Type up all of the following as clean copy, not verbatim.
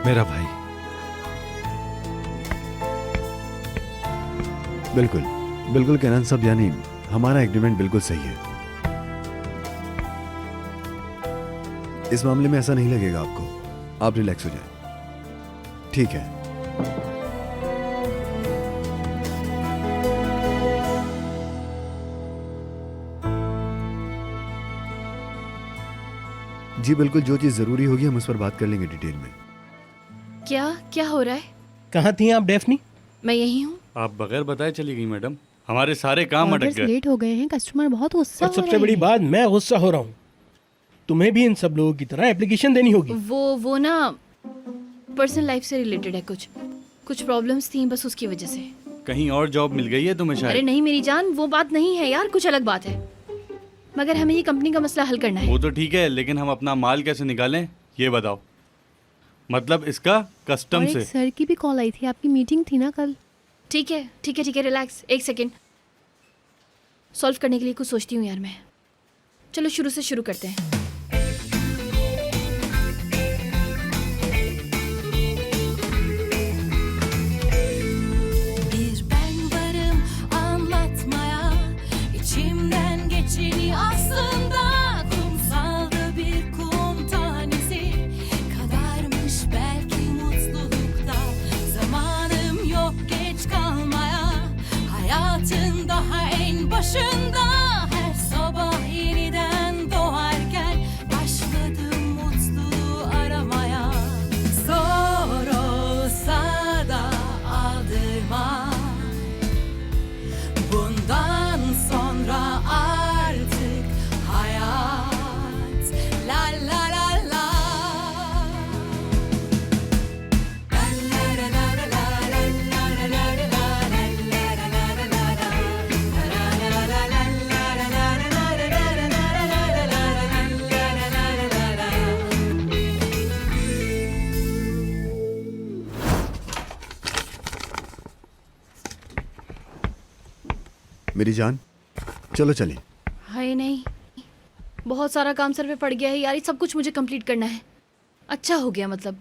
मेरा भाई। बिल्कुल बिल्कुल केनन साहब, यानी हमारा एग्रीमेंट बिल्कुल सही है। इस मामले में ऐसा नहीं लगेगा आपको, आप रिलैक्स हो जाए। ठीक है। जी बिल्कुल, जो चीज जरूरी होगी हम उस पर बात कर लेंगे डिटेल में। क्या क्या हो रहा है? कहाँ थी आप डेफनी? मैं यही हूँ। आप बगैर बताए चली गई मैडम, हमारे सारे काम अटक ऑर्डर्स गए। लेट हो गए हैं, कस्टमर बहुत गुस्सा और हो सबसे रहे बड़ी हैं। बात, मैं गुस्सा हो रहा हूँ। तुम्हें भी इन सब लोगों की तरह एप्लीकेशन देनी होगी। वो ना पर्सनल लाइफ से रिलेटेड है, कुछ प्रॉब्लम्स थी बस उसकी वजह से। कहीं और जॉब मिल गई है तुम्हें अरे शायद? नहीं मेरी जान, वो बात नहीं है यार, कुछ अलग बात है। मगर हमें ये कंपनी का मसला हल करना है। वो तो ठीक है, लेकिन हम अपना माल कैसे निकालें ये बताओ। मतलब इसका कस्टम और से। एक सर की भी कॉल आई थी, आपकी मीटिंग थी ना कल। ठीक है ठीक है ठीक है, रिलैक्स, एक सेकेंड। सॉल्व करने के लिए कुछ सोचती हूँ यार मैं। चलो शुरू से शुरू करते हैं। Bir ben varım anlatmaya, içimden geçeni aslında kumsalda bir kum tanesi kadarmış belki mutlulukta. Zamanım yok geç kalmaya, hayatın daha en başında. Her sabah yeniden doğarken başladım mutluluğu aramaya. Zor olsa da aldırma, bundan sonra artık hayat la la la la. La la la la la la la la la la la la la la. मेरी जान, चलो चलें। हाय नहीं, बहुत सारा काम sir पे पड़ गया है यार, ये सब कुछ मुझे कंप्लीट करना है। अच्छा हो गया, मतलब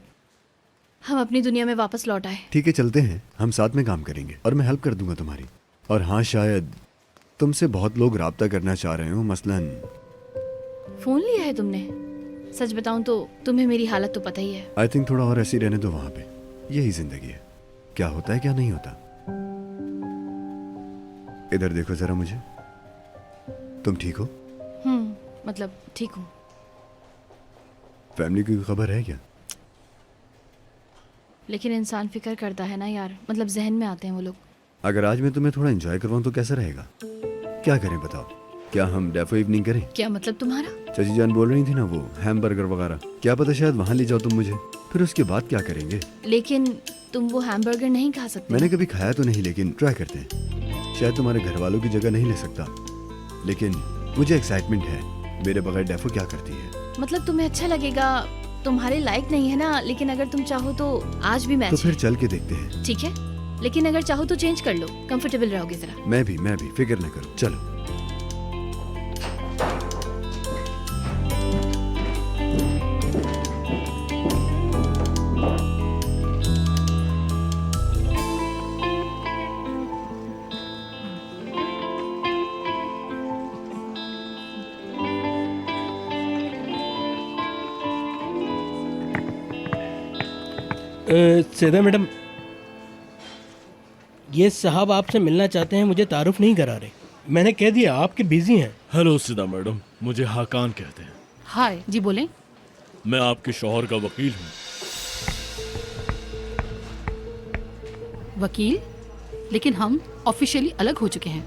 हम अपनी दुनिया में वापस लौट आए। ठीक है चलते हैं, हम साथ में काम करेंगे और मैं हेल्प कर दूंगा तुम्हारी। और हाँ, शायद तुमसे बहुत लोग राब्ता करना चाह रहे हो, मसलन। फोन लिया है तुमने? सच बताऊं तो तुम्हें मेरी हालत तो पता ही है। आई थिंक थोड़ा और ऐसी रहने दो वहां पे, यही जिंदगी है, क्या होता है क्या नहीं होता। इधर देखो जरा मुझे, तुम ठीक हो? मतलब ठीक हूँ। फैमिली की कोई खबर है क्या? लेकिन इंसान फिक्र करता है ना यार, मतलब जहन में आते हैं वो लोग। अगर आज मैं तुम्हें थोड़ा एंजॉय करवाऊं तो कैसा रहेगा? क्या करें बताओ? क्या हम डेफो इवनिंग करें? क्या मतलब तुम्हारा? चाची जान बोल रही थी ना, वो हैमबर्गर वगैरह, क्या पता शायद वहां ले जाओ तुम मुझे, फिर उसके बाद क्या करेंगे? लेकिन तुम वो हैमबर्गर नहीं खा सकते। मैंने कभी खाया तो नहीं, लेकिन ट्राई करते हैं। शायद तुम्हारे घर वालों की जगह नहीं ले सकता, लेकिन मुझे एक्साइटमेंट है। मेरे बगैर डेफो क्या करती है? मतलब तुम्हें अच्छा लगेगा, तुम्हारे लायक नहीं है ना, लेकिन अगर तुम चाहो तो आज भी तो मैच फिर चल के देखते हैं। है। ठीक है, लेकिन अगर चाहो तो चेंज कर लो, कंफर्टेबल रहोगे जरा। मैं भी फिक्र न करो, चलो। सेदा मैडम, ये साहब आपसे मिलना चाहते हैं, मुझे तारुफ नहीं करा रहे। मैंने कह दिया आपके बिजी हैं। हेलो सिदा मैडम, मुझे हाकान कहते हैं। हाय जी, बोलें। मैं आपके शौहर का वकील हूँ। वकील? लेकिन हम ऑफिशियली अलग हो चुके हैं।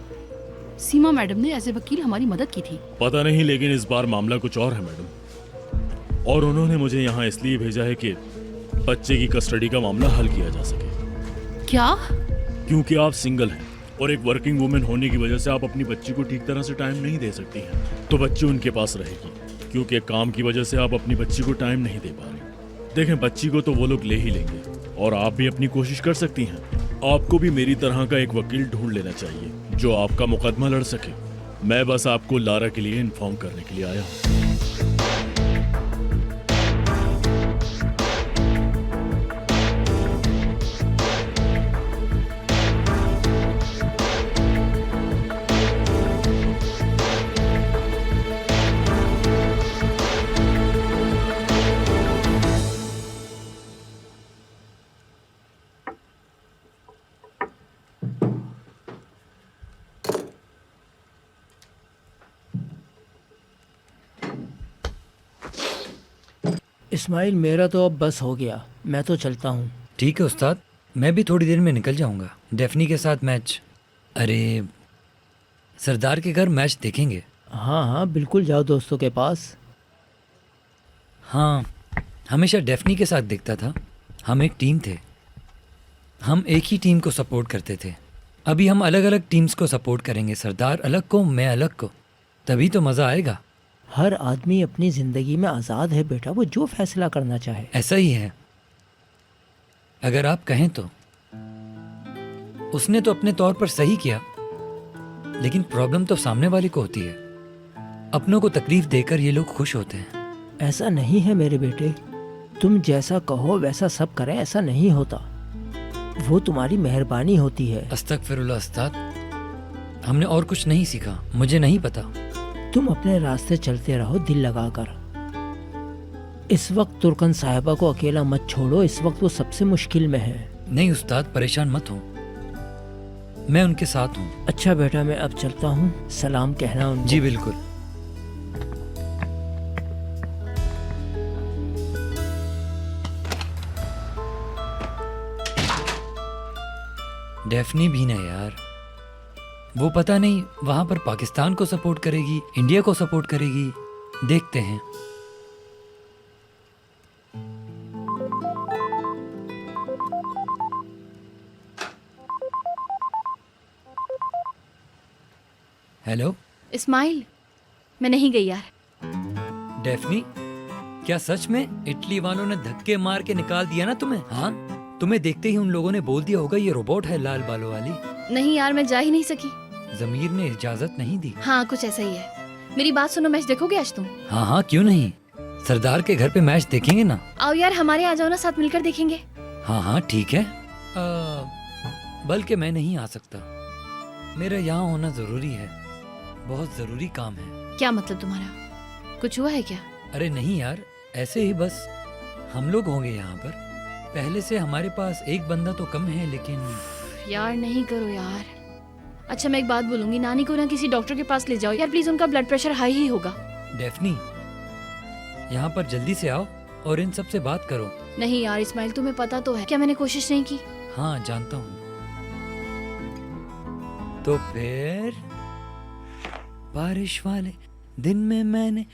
सीमा मैडम ने एज ए वकील हमारी मदद की थी। पता नहीं, लेकिन इस बार मामला कुछ और है मैडम। और उन्होंने मुझे यहाँ इसलिए भेजा है कि बच्चे की कस्टडी का मामला हल किया जा सके। क्या? क्योंकि आप सिंगल हैं और एक वर्किंग वुमेन होने की वजह से आप अपनी बच्ची को ठीक तरह से टाइम नहीं दे सकती हैं, तो बच्ची उनके पास रहेगी। क्योंकि काम की वजह से आप अपनी बच्ची को टाइम नहीं दे पा रहे। देखें, बच्ची को तो वो लोग ले ही लेंगे और आप भी अपनी कोशिश कर सकती हैं। आपको भी मेरी तरह का एक वकील ढूंढ लेना चाहिए जो आपका मुकदमा लड़ सके। मैं बस आपको लारा के लिए इन्फॉर्म करने के लिए आया हूँ। इस्माइल, मेरा तो अब बस हो गया, मैं तो चलता हूँ। ठीक है उस्ताद, मैं भी थोड़ी देर में निकल जाऊंगा। डेफनी के साथ मैच, अरे सरदार के घर मैच देखेंगे। हाँ हाँ बिल्कुल, जाओ दोस्तों के पास। हाँ, हमेशा डेफनी के साथ देखता था। हम एक टीम थे, हम एक ही टीम को सपोर्ट करते थे। अभी हम अलग अलग टीम्स को सपोर्ट करेंगे, सरदार अलग को, मैं अलग को, तभी तो मज़ा आएगा। हर आदमी अपनी ज़िंदगी में आज़ाद है बेटा, वो जो फैसला करना चाहे। ऐसा ही है, अगर आप कहें तो। उसने तो अपने तौर पर सही किया, लेकिन प्रॉब्लम तो सामने वाले को होती है। अपनों को तकलीफ देकर ये लोग खुश होते हैं। ऐसा नहीं है मेरे बेटे, तुम जैसा कहो वैसा सब करें, ऐसा नहीं होता। वो तुम्हारी मेहरबानी होती है। अस्तगफिरुल्लाह उस्ताद, हमने और कुछ नहीं सीखा, मुझे नहीं पता। तुम अपने रास्ते चलते रहो दिल लगाकर। इस वक्त तुर्कन साहिबा को अकेला मत छोड़ो, इस वक्त वो सबसे मुश्किल में है। नहीं उस्ताद, परेशान मत हो, मैं उनके साथ हूँ। अच्छा बेटा, मैं अब चलता हूँ, सलाम कहना उनको। जी बिल्कुल। डेफनी भी ना यार, वो पता नहीं वहां पर पाकिस्तान को सपोर्ट करेगी, इंडिया को सपोर्ट करेगी, देखते हैं। हेलो इस्माइल, मैं नहीं गई यार। डेफनी, क्या सच में इटली वालों ने धक्के मार के निकाल दिया ना तुम्हें? हाँ, तुम्हें देखते ही उन लोगों ने बोल दिया होगा ये रोबोट है लाल बालों वाली। नहीं यार, मैं जा ही नहीं सकी। जमीर ने इजाजत नहीं दी। हाँ, कुछ ऐसा ही है। मेरी बात सुनो, मैच देखोगे आज तुम? हाँ हाँ, क्यों नहीं, सरदार के घर पे मैच देखेंगे ना। आओ यार, हमारे आ जाओ ना, साथ मिलकर देखेंगे। हाँ हाँ ठीक है, बल्कि मैं नहीं आ सकता, मेरा यहाँ होना जरूरी है, बहुत जरूरी काम है। क्या मतलब तुम्हारा, कुछ हुआ है क्या? अरे नहीं यार, ऐसे ही बस हम लोग होंगे यहाँ पर। पहले से हमारे पास एक बंदा तो कम है, लेकिन यार नहीं करो यार। अच्छा मैं एक बात बोलूंगी, नानी को ना किसी डॉक्टर के पास ले जाओ यार प्लीज, उनका ब्लड प्रेशर हाई ही होगा। डेफनी, यहाँ पर जल्दी से आओ और इन सब से बात करो। नहीं यार इस्माइल, तुम्हें पता तो है, क्या मैंने कोशिश नहीं की? हाँ जानता हूँ। तो फिर बारिश वाले दिन में मैंने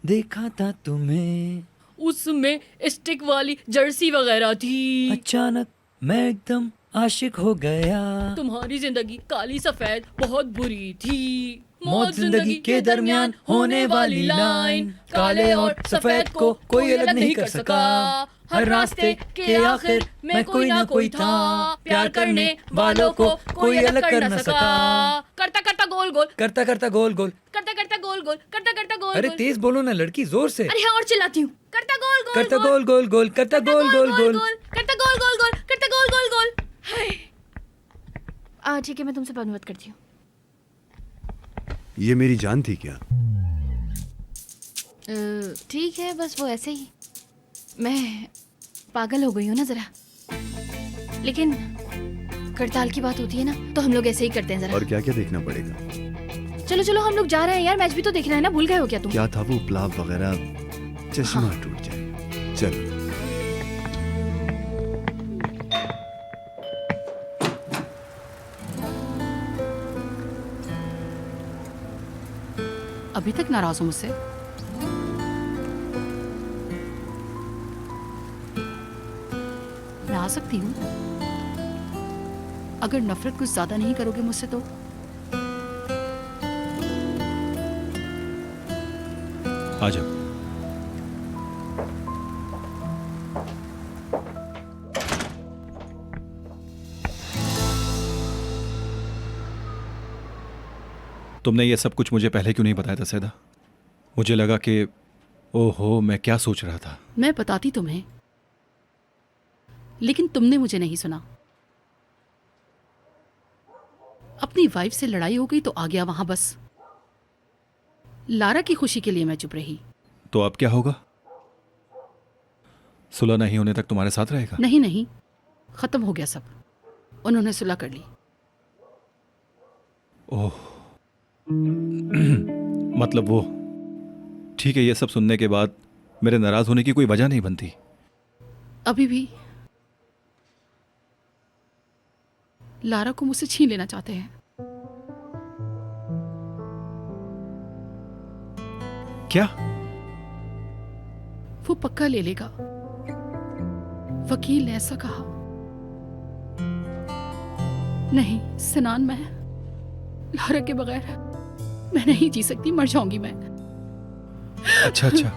देखा था तुम्हें, उसमें स्टिक वाली जर्सी वगैरह थी। अचानक मैं एकदम आशिक हो गया। तुम्हारी जिंदगी काली सफेद बहुत बुरी थी। मौत जिंदगी के दरमियान होने वाली लाइन, काले और सफेद को कोई अलग नहीं कर सका। हर रास्ते के आखिर में कोई ना कोई था, प्यार करने वालों को कोई अलग कर न सका। करता करता गोल गोल, करता करता गोल गोल, करता करता गोल गोल, करता करता गोल अरे गोल। तेज बोलो ना लड़की, जोर से। अरे हाँ, और चिल्लाती हूँ। करता गोल गोल, करता गोल गोल गोल, करता गोल गोल गोल, करता गोल गोल गोल, करता गोल गोल गोल। ठीक है, मैं तुमसे बात करती हूँ। ये मेरी जान थी क्या? ठीक है, बस वो ऐसे ही, मैं पागल हो गई हूँ ना जरा। लेकिन करताल की बात होती है ना, तो हम लोग ऐसे ही करते हैं जरा। और क्या क्या देखना पड़ेगा? चलो चलो, हम लोग जा रहे हैं यार, मैच भी तो देखना है ना, भूल गए हो क्या तुम? क्या था वो पुलाव वगैरह, चश्मा टूट जाए। चलो अभी तक नाराज हो मुझसे? मैं आ सकती हूँ अगर नफरत कुछ ज्यादा नहीं करोगे मुझसे तो। आ जाओ। तुमने ये सब कुछ मुझे पहले क्यों नहीं बताया था सैदा? मुझे लगा कि ओहो, मैं क्या सोच रहा था। मैं बताती तुम्हें, लेकिन तुमने मुझे नहीं सुना। अपनी वाइफ से लड़ाई हो गई तो आ गया वहां बस। लारा की खुशी के लिए मैं चुप रही। तो अब क्या होगा? सुलह नहीं होने तक तुम्हारे साथ रहेगा? नहीं नहीं, खत्म हो गया सब, उन्होंने सुलह कर ली। ओह मतलब वो, ठीक है। ये सब सुनने के बाद मेरे नाराज होने की कोई वजह नहीं बनती। अभी भी लारा को मुझसे छीन लेना चाहते हैं। क्या? वो पक्का ले लेगा। वकील ने ऐसा कहा। नहीं सिनान, मैं लारा के बगैर मैं नहीं जी सकती, मर जाऊंगी मैं। अच्छा अच्छा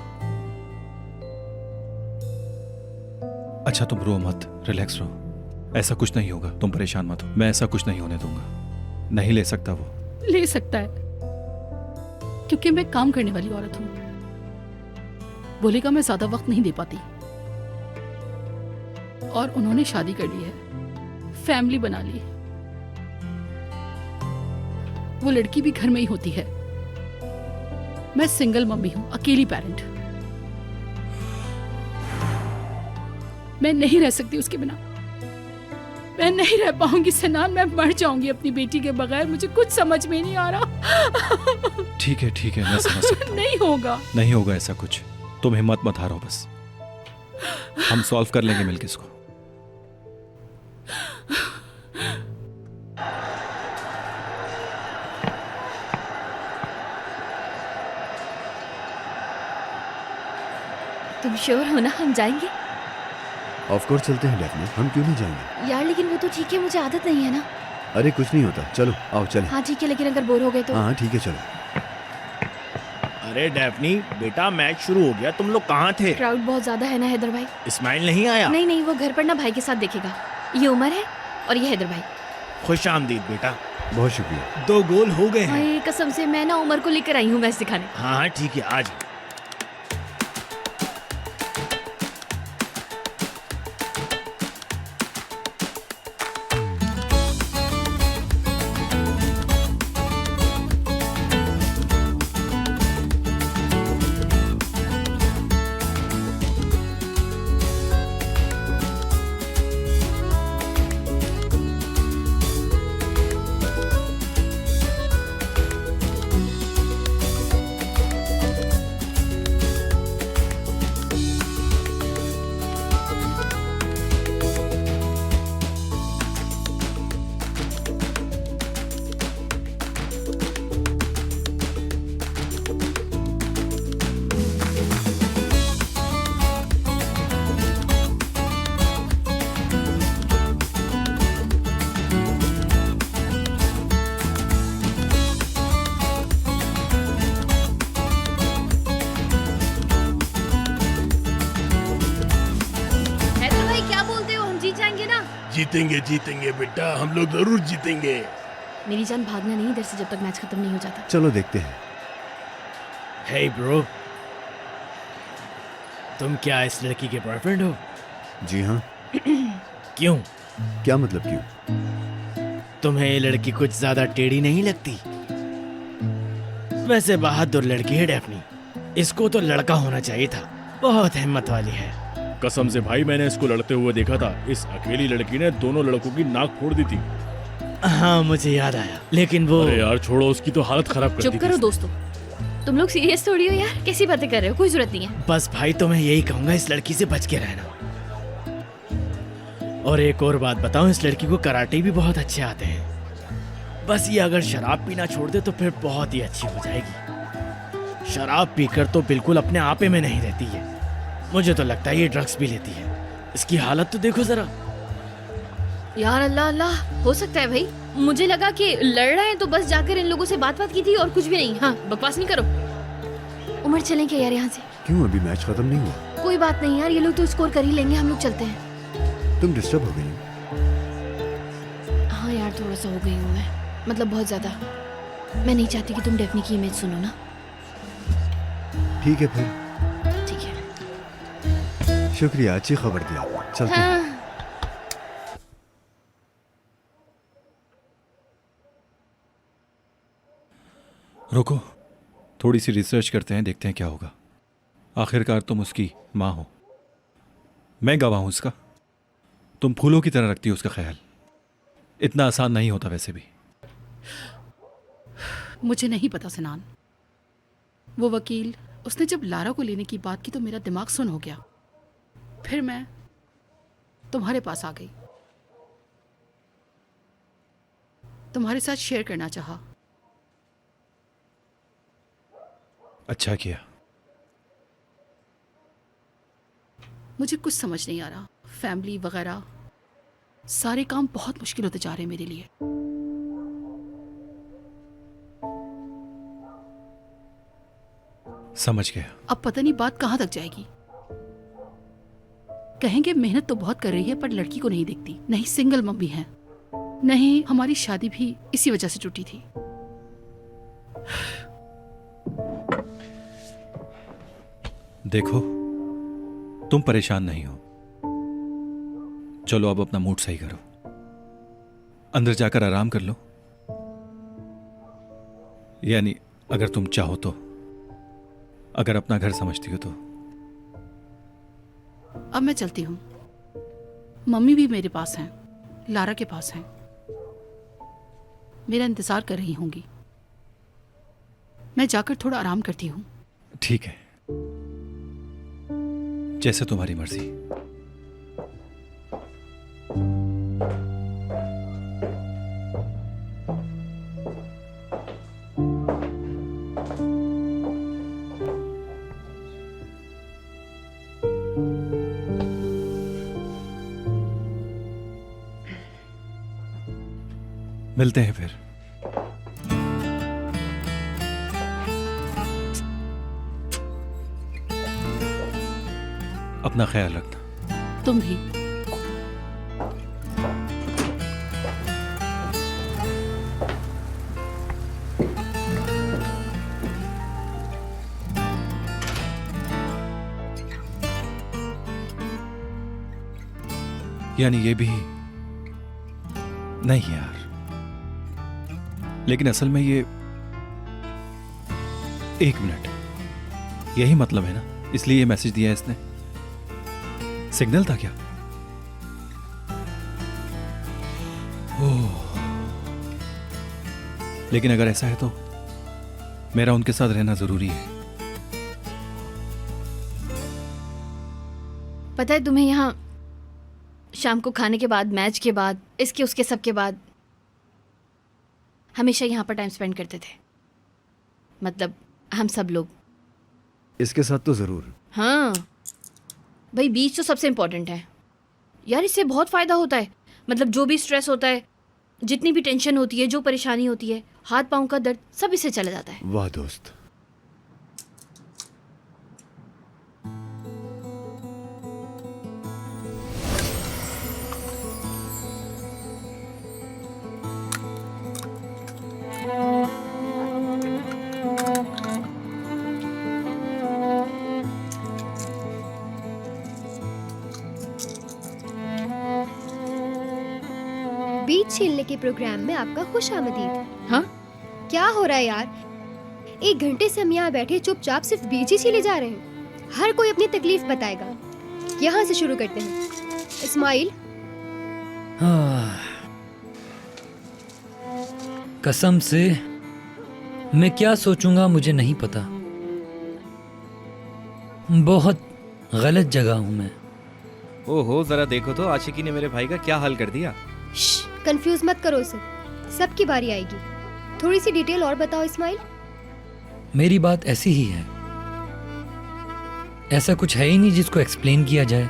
अच्छा, तुम रो मत, रिलैक्स रहो। ऐसा कुछ नहीं होगा, तुम परेशान मत हो। मैं ऐसा कुछ नहीं होने दूंगा। नहीं ले सकता वो। ले सकता है, क्योंकि मैं काम करने वाली औरत हूं। बोलेगा मैं ज्यादा वक्त नहीं दे पाती। और उन्होंने शादी कर ली है, फैमिली बना ली। वो लड़की भी घर में ही होती है। मैं सिंगल मम्मी हूं, अकेली पेरेंट। मैं नहीं रह सकती उसके बिना। मैं नहीं रह पाऊंगी सिनान, मैं मर जाऊंगी अपनी बेटी के बगैर। मुझे कुछ समझ में नहीं आ रहा। ठीक है, मैं समझ सकता नहीं होगा। हूं। नहीं होगा ऐसा कुछ। तुम हिम्मत मत हारो, बस हम सॉल्व कर लेंगे मिलके इसको। तुम श्योर हो ना हम जाएंगे? ऑफ कोर्स चलते हैं डेफनी, हम क्यों नहीं जाएंगे? यार लेकिन वो तो ठीक है, मुझे आदत नहीं है ना। अरे कुछ नहीं होता, चलो आओ चलें। हाँ ठीक है, लेकिन अगर बोर हो गए तो? हाँ ठीक है चलो। अरे डेफनी बेटा, मैच शुरू हो गया, तुम लोग कहाँ थे? क्राउड बहुत ज्यादा है ना हैदर भाई। इस्माइल नहीं आया? नहीं, वो घर पर ना भाई के साथ देखेगा। ये उमर है और ये हैदर भाई। खुश आमदीद बेटा। बहुत शुक्रिया। 2 गोल हो गए हैं। भाई कसम से मैं ना उमर को लेकर आई हूँ मैच दिखाने। हाँ ठीक है, आज हैदर भाई क्या बोलते हो, हम जीत जाएंगे ना? जीतेंगे बेटा, हम लोग जरूर जीतेंगे। मेरी जान भागना नहीं इधर से जब तक मैच खत्म नहीं हो जाता। चलो देखते हैं। हे ब्रो, तुम क्या इस लड़की के बॉयफ्रेंड हो? जी हाँ। क्यों? क्या मतलब क्यों? तुम्हें ये लड़की कुछ ज्यादा टेढ़ी नहीं लगती? वैसे बहादुर लड़की है डेफनी, इसको तो लड़का होना चाहिए था। बहुत हिम्मत वाली है। कसम से भाई, मैंने इसको लड़ते हुए देखा था। इस अकेली लड़की ने दोनों लड़कों की नाक फोड़ दी थी। हाँ मुझे याद आया, लेकिन वो अरे यार छोड़ो, उसकी तो हालत खराब कर दी चुप थी करो इसने। दोस्तों, तुम लोग सीरियस थोड़ी हो यार। कैसी बातें कर रहे हो, कोई जरूरत नहीं है। बस भाई तो मैं यही कहूंगा, इस लड़की से बच के रहना। और एक और बात बताऊं, इस लड़की को कराटे भी बहुत अच्छे आते हैं। बस ये अगर शराब पीना छोड़ दे तो फिर बहुत ही अच्छी हो जाएगी। शराब पीकर तो बिल्कुल अपने आपे में नहीं रहती है। मुझे तो लगता है ये ड्रग्स भी लेती है। इसकी हालत तो देखो जरा। यार अल्लाह अल्लाह, हो सकता है भाई। मुझे लगा कि लड़ रहे हैं तो बस जाकर इन लोगों से बात की थी और कुछ भी नहीं। हाँ बकवास नहीं करो। उमर चलें क्या यार यहाँ से? क्यों, अभी मैच खत्म नहीं हुआ? कोई बात नहीं यार, ये लोग तो स्कोर कर ही लेंगे, हम लोग चलते हैं। तुम डिस्टर्ब हो गई हो? हाँ यार थोड़ा सा हो गई हूँ मैं, मतलब बहुत ज्यादा। मैं नहीं चाहती कि तुम डेफनी की इमेज सुनो ना। ठीक है फिर। ठीक है। शुक्रिया, अच्छी खबर दी आपने। चलते हैं। हाँ रुको, थोड़ी सी रिसर्च करते हैं, देखते हैं क्या होगा। आखिरकार तुम उसकी माँ हो, मैं गवाह हूं उसका। तुम फूलों की तरह रखती हो उसका ख्याल। इतना आसान नहीं होता वैसे भी। मुझे नहीं पता सिनान। वो वकील उसने जब लारा को लेने की बात की तो मेरा दिमाग सुन हो गया। फिर मैं तुम्हारे पास आ गई, तुम्हारे साथ शेयर करना चाहा। अच्छा किया। मुझे कुछ समझ नहीं आ रहा, फैमिली वगैरह सारे काम बहुत मुश्किल होते जा रहे हैं मेरे लिए। समझ गया। अब पता नहीं बात कहाँ तक जाएगी। कहेंगे मेहनत तो बहुत कर रही है पर लड़की को नहीं देखती, नहीं सिंगल मम्मी है, नहीं हमारी शादी भी इसी वजह से टूटी थी। देखो, तुम परेशान नहीं हो। चलो अब अपना मूड सही करो, अंदर जाकर आराम कर लो। यानी अगर तुम चाहो तो, अगर अपना घर समझती हो तो। अब मैं चलती हूँ, मम्मी भी मेरे पास हैं, लारा के पास हैं, मेरा इंतजार कर रही होंगी। मैं जाकर थोड़ा आराम करती हूँ। ठीक है, जैसे तुम्हारी मर्जी। मिलते हैं फिर। अपना ख्याल रखना। तुम भी। यानी ये भी नहीं यार, लेकिन असल में ये 1 मिनट, यही मतलब है ना, इसलिए ये मैसेज दिया है इसने। सिग्नल था क्या? ओह, लेकिन अगर ऐसा है तो मेरा उनके साथ रहना जरूरी है। पता है तुम्हें, यहाँ शाम को खाने के बाद, मैच के बाद, इसके उसके सब के बाद हमेशा यहाँ पर टाइम स्पेंड करते थे। मतलब हम सब लोग। इसके साथ तो जरूर। हाँ भाई, बीच तो सबसे इम्पोर्टेंट है यार, इससे बहुत फ़ायदा होता है। मतलब जो भी स्ट्रेस होता है, जितनी भी टेंशन होती है, जो परेशानी होती है, हाथ पाँव का दर्द, सब इससे चला जाता है। वाह दोस्त। बीच छीलने के प्रोग्राम में आपका खुश आमदीद। हाँ, क्या हो रहा है यार? 1 घंटे से हम यहाँ बैठे चुपचाप सिर्फ बीच ही छीले जा रहे हैं। हर कोई अपनी तकलीफ बताएगा। यहाँ से शुरू करते हैं। इस्माइल। कसम से मैं क्या सोचूंगा मुझे नहीं पता। बहुत गलत जगह हूं मैं। ओहो, जरा देखो तो आशिकी ने मेरे भाई का क्या हाल कर दिया। कंफ्यूज मत करो उसे, सबकी बारी आएगी। थोड़ी सी डिटेल और बताओ इस्माइल। मेरी बात ऐसी ही है, ऐसा कुछ है ही नहीं जिसको एक्सप्लेन किया जाए।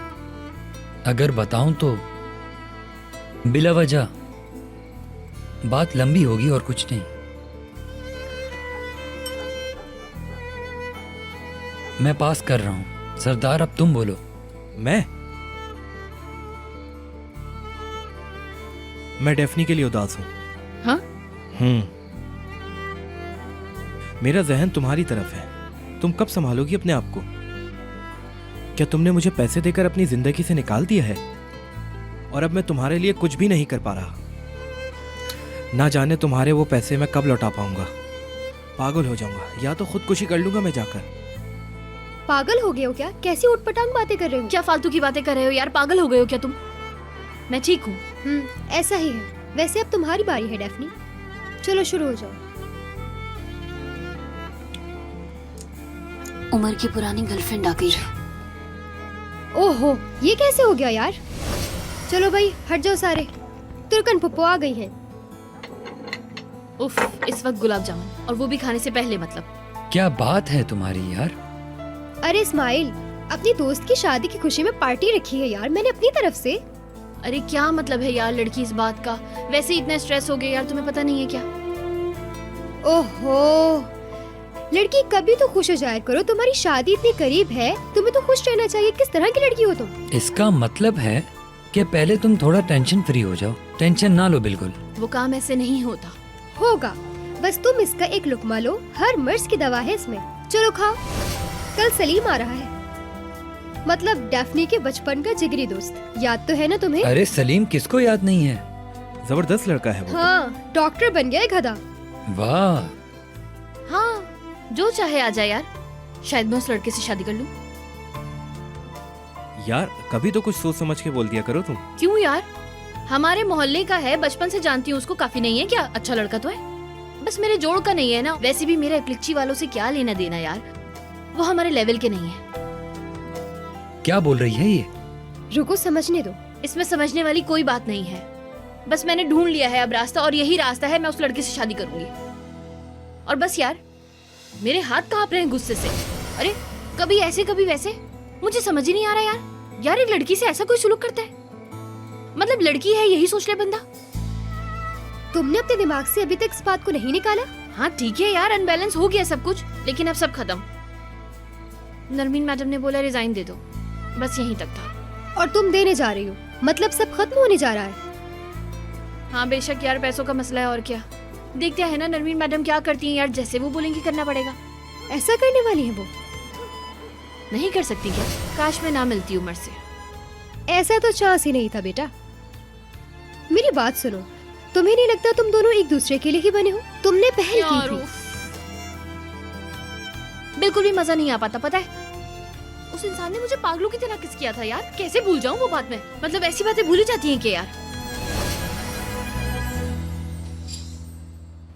अगर बताऊं तो बिला वजह बात लंबी होगी और कुछ नहीं। मैं पास कर रहा हूं। सरदार, अब तुम बोलो। मैं डेफनी के लिए उदास हूँ। हाँ? मेरा जहन तुम्हारी तरफ है। तुम कब संभालोगी अपने आप को? क्या तुमने मुझे पैसे देकर अपनी जिंदगी से निकाल दिया है और अब मैं तुम्हारे लिए कुछ भी नहीं कर पा रहा? ना जाने तुम्हारे वो पैसे मैं कब लौटा पाऊंगा। पागल हो जाऊंगा, या तो खुदकुशी कर लूंगा मैं जाकर। पागल हो गए हो क्या? कैसी उटपटांग बातें कर रहे हो? क्या फालतू की बातें कर रहे हो यार? पागल हो गए हो क्या तुम? मैं ठीक हूँ। ऐसा ही है। वैसे अब तुम्हारी बारी है डेफनी, चलो शुरू हो जाओ। उमर की पुरानी गर्लफ्रेंड आ गई है। ओहो, ये कैसे हो गया यार? चलो भाई हट जाओ सारे, तुर्कन पुप्पो आ गई हैं। उफ, इस वक्त गुलाब जामुन, और वो भी खाने से पहले। मतलब क्या बात है तुम्हारी यार? अरे इस्माइल, अपनी दोस्त की शादी की खुशी में पार्टी रखी है यार मैंने अपनी तरफ से। अरे क्या मतलब है यार लड़की इस बात का? वैसे ही इतना स्ट्रेस हो गया यार, तुम्हें पता नहीं है क्या? ओहो, लड़की कभी तो खुश हो जाया करो, तुम्हारी शादी इतनी करीब है, तुम्हें तो खुश रहना चाहिए। किस तरह की लड़की हो तुम? इसका मतलब है कि पहले तुम थोड़ा टेंशन फ्री हो जाओ। टेंशन ना लो बिल्कुल। वो काम ऐसे नहीं होता। होगा, बस तुम इसका एक लुकमा लो, हर मर्ज की दवा है इसमें। चलो खाओ। कल सलीम आ रहा है, मतलब डैफ्नी के बचपन का जिगरी दोस्त, याद तो है ना तुम्हें? अरे सलीम किसको याद नहीं है? जबरदस्त लड़का है वो। हाँ, डॉक्टर बन गया है गधा। वाह, हाँ, जो चाहे आ जाए यार, शायद मैं उस लड़के से शादी कर लूं। यार कभी तो कुछ सोच समझ के बोल दिया करो तुम। क्यों यार, हमारे मोहल्ले का है, बचपन से जानती हूँ उसको, काफी नहीं है क्या? अच्छा लड़का तो है, बस मेरे जोड़ का नहीं है ना। वैसे भी मेरे इक्लिच्ची वालों से क्या लेना देना यार, वो हमारे लेवल के नहीं है। क्या बोल रही है ये? रुको समझने दो। इसमें समझने वाली कोई बात नहीं है, बस मैंने ढूंढ लिया है अब रास्ता, और यही रास्ता है, मैं उस लड़के से शादी करूंगी। और बस यार, मेरे हाथ कांप रहे हैं गुस्से से। अरे कभी ऐसे कभी वैसे, मुझे समझ ही नहीं आ रहा यार। यार एक लड़की से ऐसा कोई सुलूक करता है? मतलब लड़की है यही सोच ले बंदा। तुमने अपने दिमाग से अभी तक इस बात को नहीं निकाला? हाँ ठीक है यार, अनबैलेंस हो गया सब कुछ, लेकिन अब सब खत्म। नरमीन मैडम ने बोला रिजाइन दे दो, बस यहीं तक था। और तुम देने जा रही हो, मतलब सब खत्म होने जा रहा है। हाँ बेशक यार, पैसों का मसला है और क्या। देखते हैं ना नरमीन मैडम क्या करती हैं यार, जैसे वो बोलेंगी करना पड़ेगा। ऐसा करने वाली है वो? नहीं कर सकती क्या? काश मैं ना मिलती उमर से। ऐसा तो चांस ही नहीं था बेटा। मेरी बात सुनो, तुम्हें नहीं लगता तुम दोनों एक दूसरे के लिए ही बने हो? तुमने पहल की थी। बिल्कुल भी मजा नहीं आ पाता, पता है? उस इंसान ने मुझे पागलों की तरह किस किया था यार, कैसे भूल जाऊं वो बात में? मतलब ऐसी बातें भूली जाती हैं क्या यार?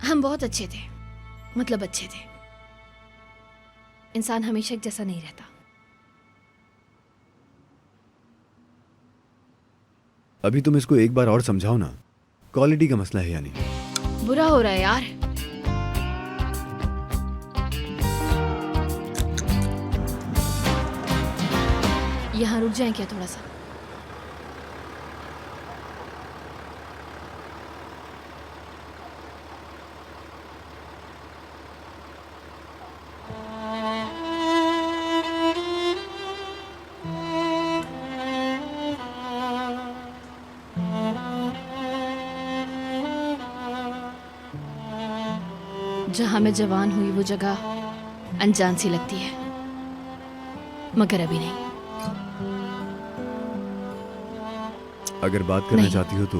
हम बहुत अच्छे थे, मतलब अच्छे थे। इंसान हमेशा एक जैसा नहीं रहता। अभी तुम इसको एक बार और समझाओ ना, क्वालिटी का मसला है यानी। बुरा हो रहा है यार। यहाँ रुक जाएं क्या थोड़ा सा? जहाँ मैं जवान हुई वो जगह अनजान सी लगती है, मगर अभी नहीं। अगर बात करना नहीं। चाहती हो तो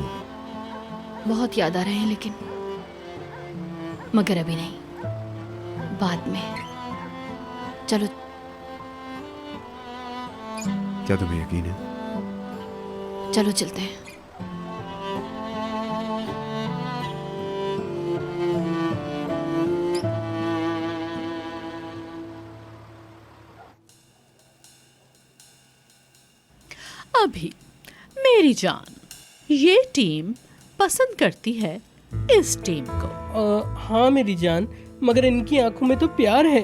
बहुत याद आ रहे हैं लेकिन, मगर अभी नहीं, बाद में। चलो। क्या तुम्हें यकीन है? चलो चलते हैं। अभी मेरी जान, ये टीम पसंद करती है इस टीम को। हाँ मेरी जान, मगर इनकी आंखों में तो प्यार है।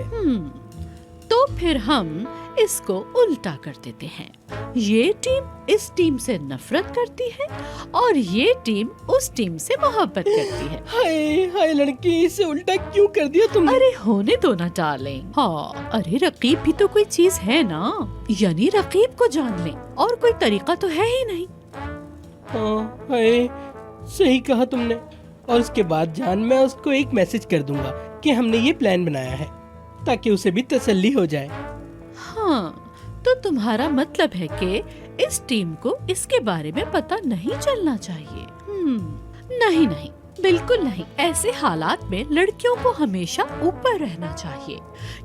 तो फिर हम इसको उल्टा कर देते हैं। ये टीम इस टीम से नफरत करती है और ये टीम उस टीम से मोहब्बत करती है। हाय हाय लड़की, इसे उल्टा क्यों कर दिया तुमने? अरे होने दो ना डार्लिंग। हाँ, अरे रकीब भी तो कोई चीज है ना, यानी रकीब को जान ले, और कोई तरीका तो है ही नहीं। हाँ हाय, सही कहा तुमने। और उसके बाद जान, मैं उसको एक मैसेज कर दूंगा कि हमने ये प्लान बनाया है, ताकि उसे भी तसल्ली हो जाए। हाँ, तो तुम्हारा मतलब है कि इस टीम को इसके बारे में पता नहीं चलना चाहिए। नहीं नहीं, बिल्कुल नहीं। ऐसे हालात में लड़कियों को हमेशा ऊपर रहना चाहिए,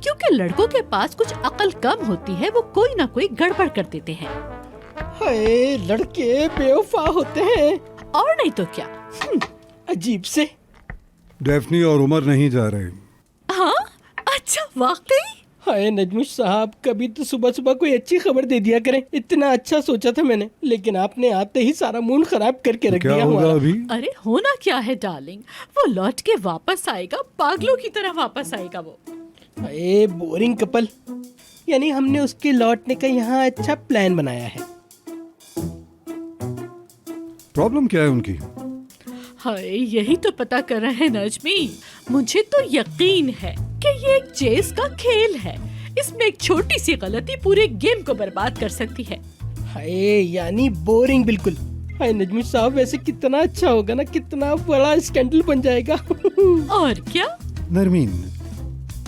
क्योंकि लड़कों के पास कुछ अकल कम होती है, वो कोई ना कोई गड़बड़ कर देते हैं। हाय, लड़के बेवफा होते हैं। और नहीं तो क्या। अजीब से। डेफनी और उमर नहीं जा रहे। हाँ, अच्छा वाकई? हाय नजमुश साहब, कभी तो सुबह सुबह कोई अच्छी खबर दे दिया करें। इतना अच्छा सोचा था मैंने, लेकिन आपने आते ही सारा मूड खराब करके रख दिया हमारा। अभी अरे होना क्या है डार्लिंग, वो लौट के वापस आएगा, पागलों की तरह वापस आएगा वो। हाय बोरिंग कपल, यानी हमने उसके लौटने का यहाँ अच्छा प्लान बनाया है। प्रॉब्लम क्या है उनकी? हाय यही तो पता कर रहे हैं नजमी। मुझे तो यकीन है कि ये एक चेस का खेल है। इसमें एक छोटी सी गलती पूरे गेम को बर्बाद कर सकती है। हाय यानी बोरिंग बिल्कुल। हाय नजमुश साहब, वैसे कितना अच्छा होगा ना, कितना बड़ा स्कैंडल बन जाएगा। और क्या? नरमीन,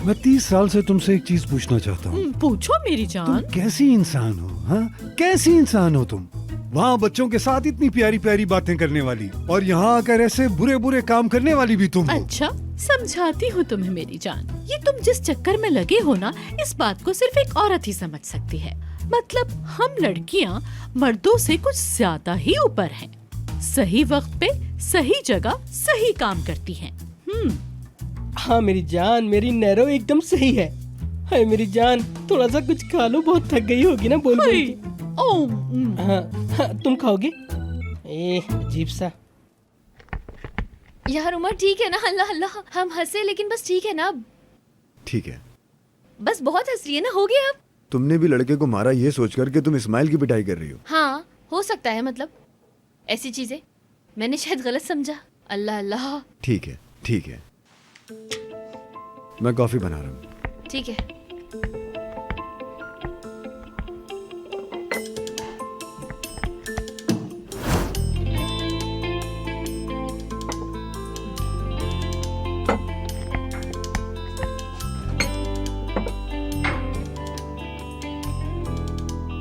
मैं 30 साल से तुमसे एक चीज पूछना चाहता हूँ। पूछो मेरी तुम जान। कैसी इंसान हो? हाँ, कैसी इंसान हो तुम? वहाँ बच्चों के साथ इतनी प्यारी प्यारी बातें करने वाली, और यहाँ आकर ऐसे बुरे बुरे काम करने वाली भी तुम हो। अच्छा समझाती हूँ तुम्हें मेरी जान। ये तुम जिस चक्कर में लगे हो ना, इस बात को सिर्फ एक औरत ही समझ सकती है। मतलब हम लड़कियाँ मर्दों से कुछ ज्यादा ही ऊपर हैं। सही वक्त पे सही जगह सही काम करती हैं। हाँ मेरी जान, मेरी नैरो एकदम सही है। हाय मेरी जान, थोड़ा सा कुछ खा लो, बहुत थक गई होगी ना बोल बोल के। हाँ, हाँ, तुम खाओगे? अजीब सा। यार उमर ठीक है ना? अल्लाह अल्लाह, हम हंसे लेकिन बस ठीक है ना? ठीक है। बस बहुत हंस रही है ना, हो गया अब? तुमने भी लड़के को मारा ये सोचकर कि तुम इस्माइल की पिटाई कर रही हो। हाँ हो सकता है, मतलब ऐसी चीजें मैंने शायद गलत समझा। अल्लाह अल्लाह। ठीक है, ठीक है। मैं कॉफी बना रहा हूँ। ठीक है।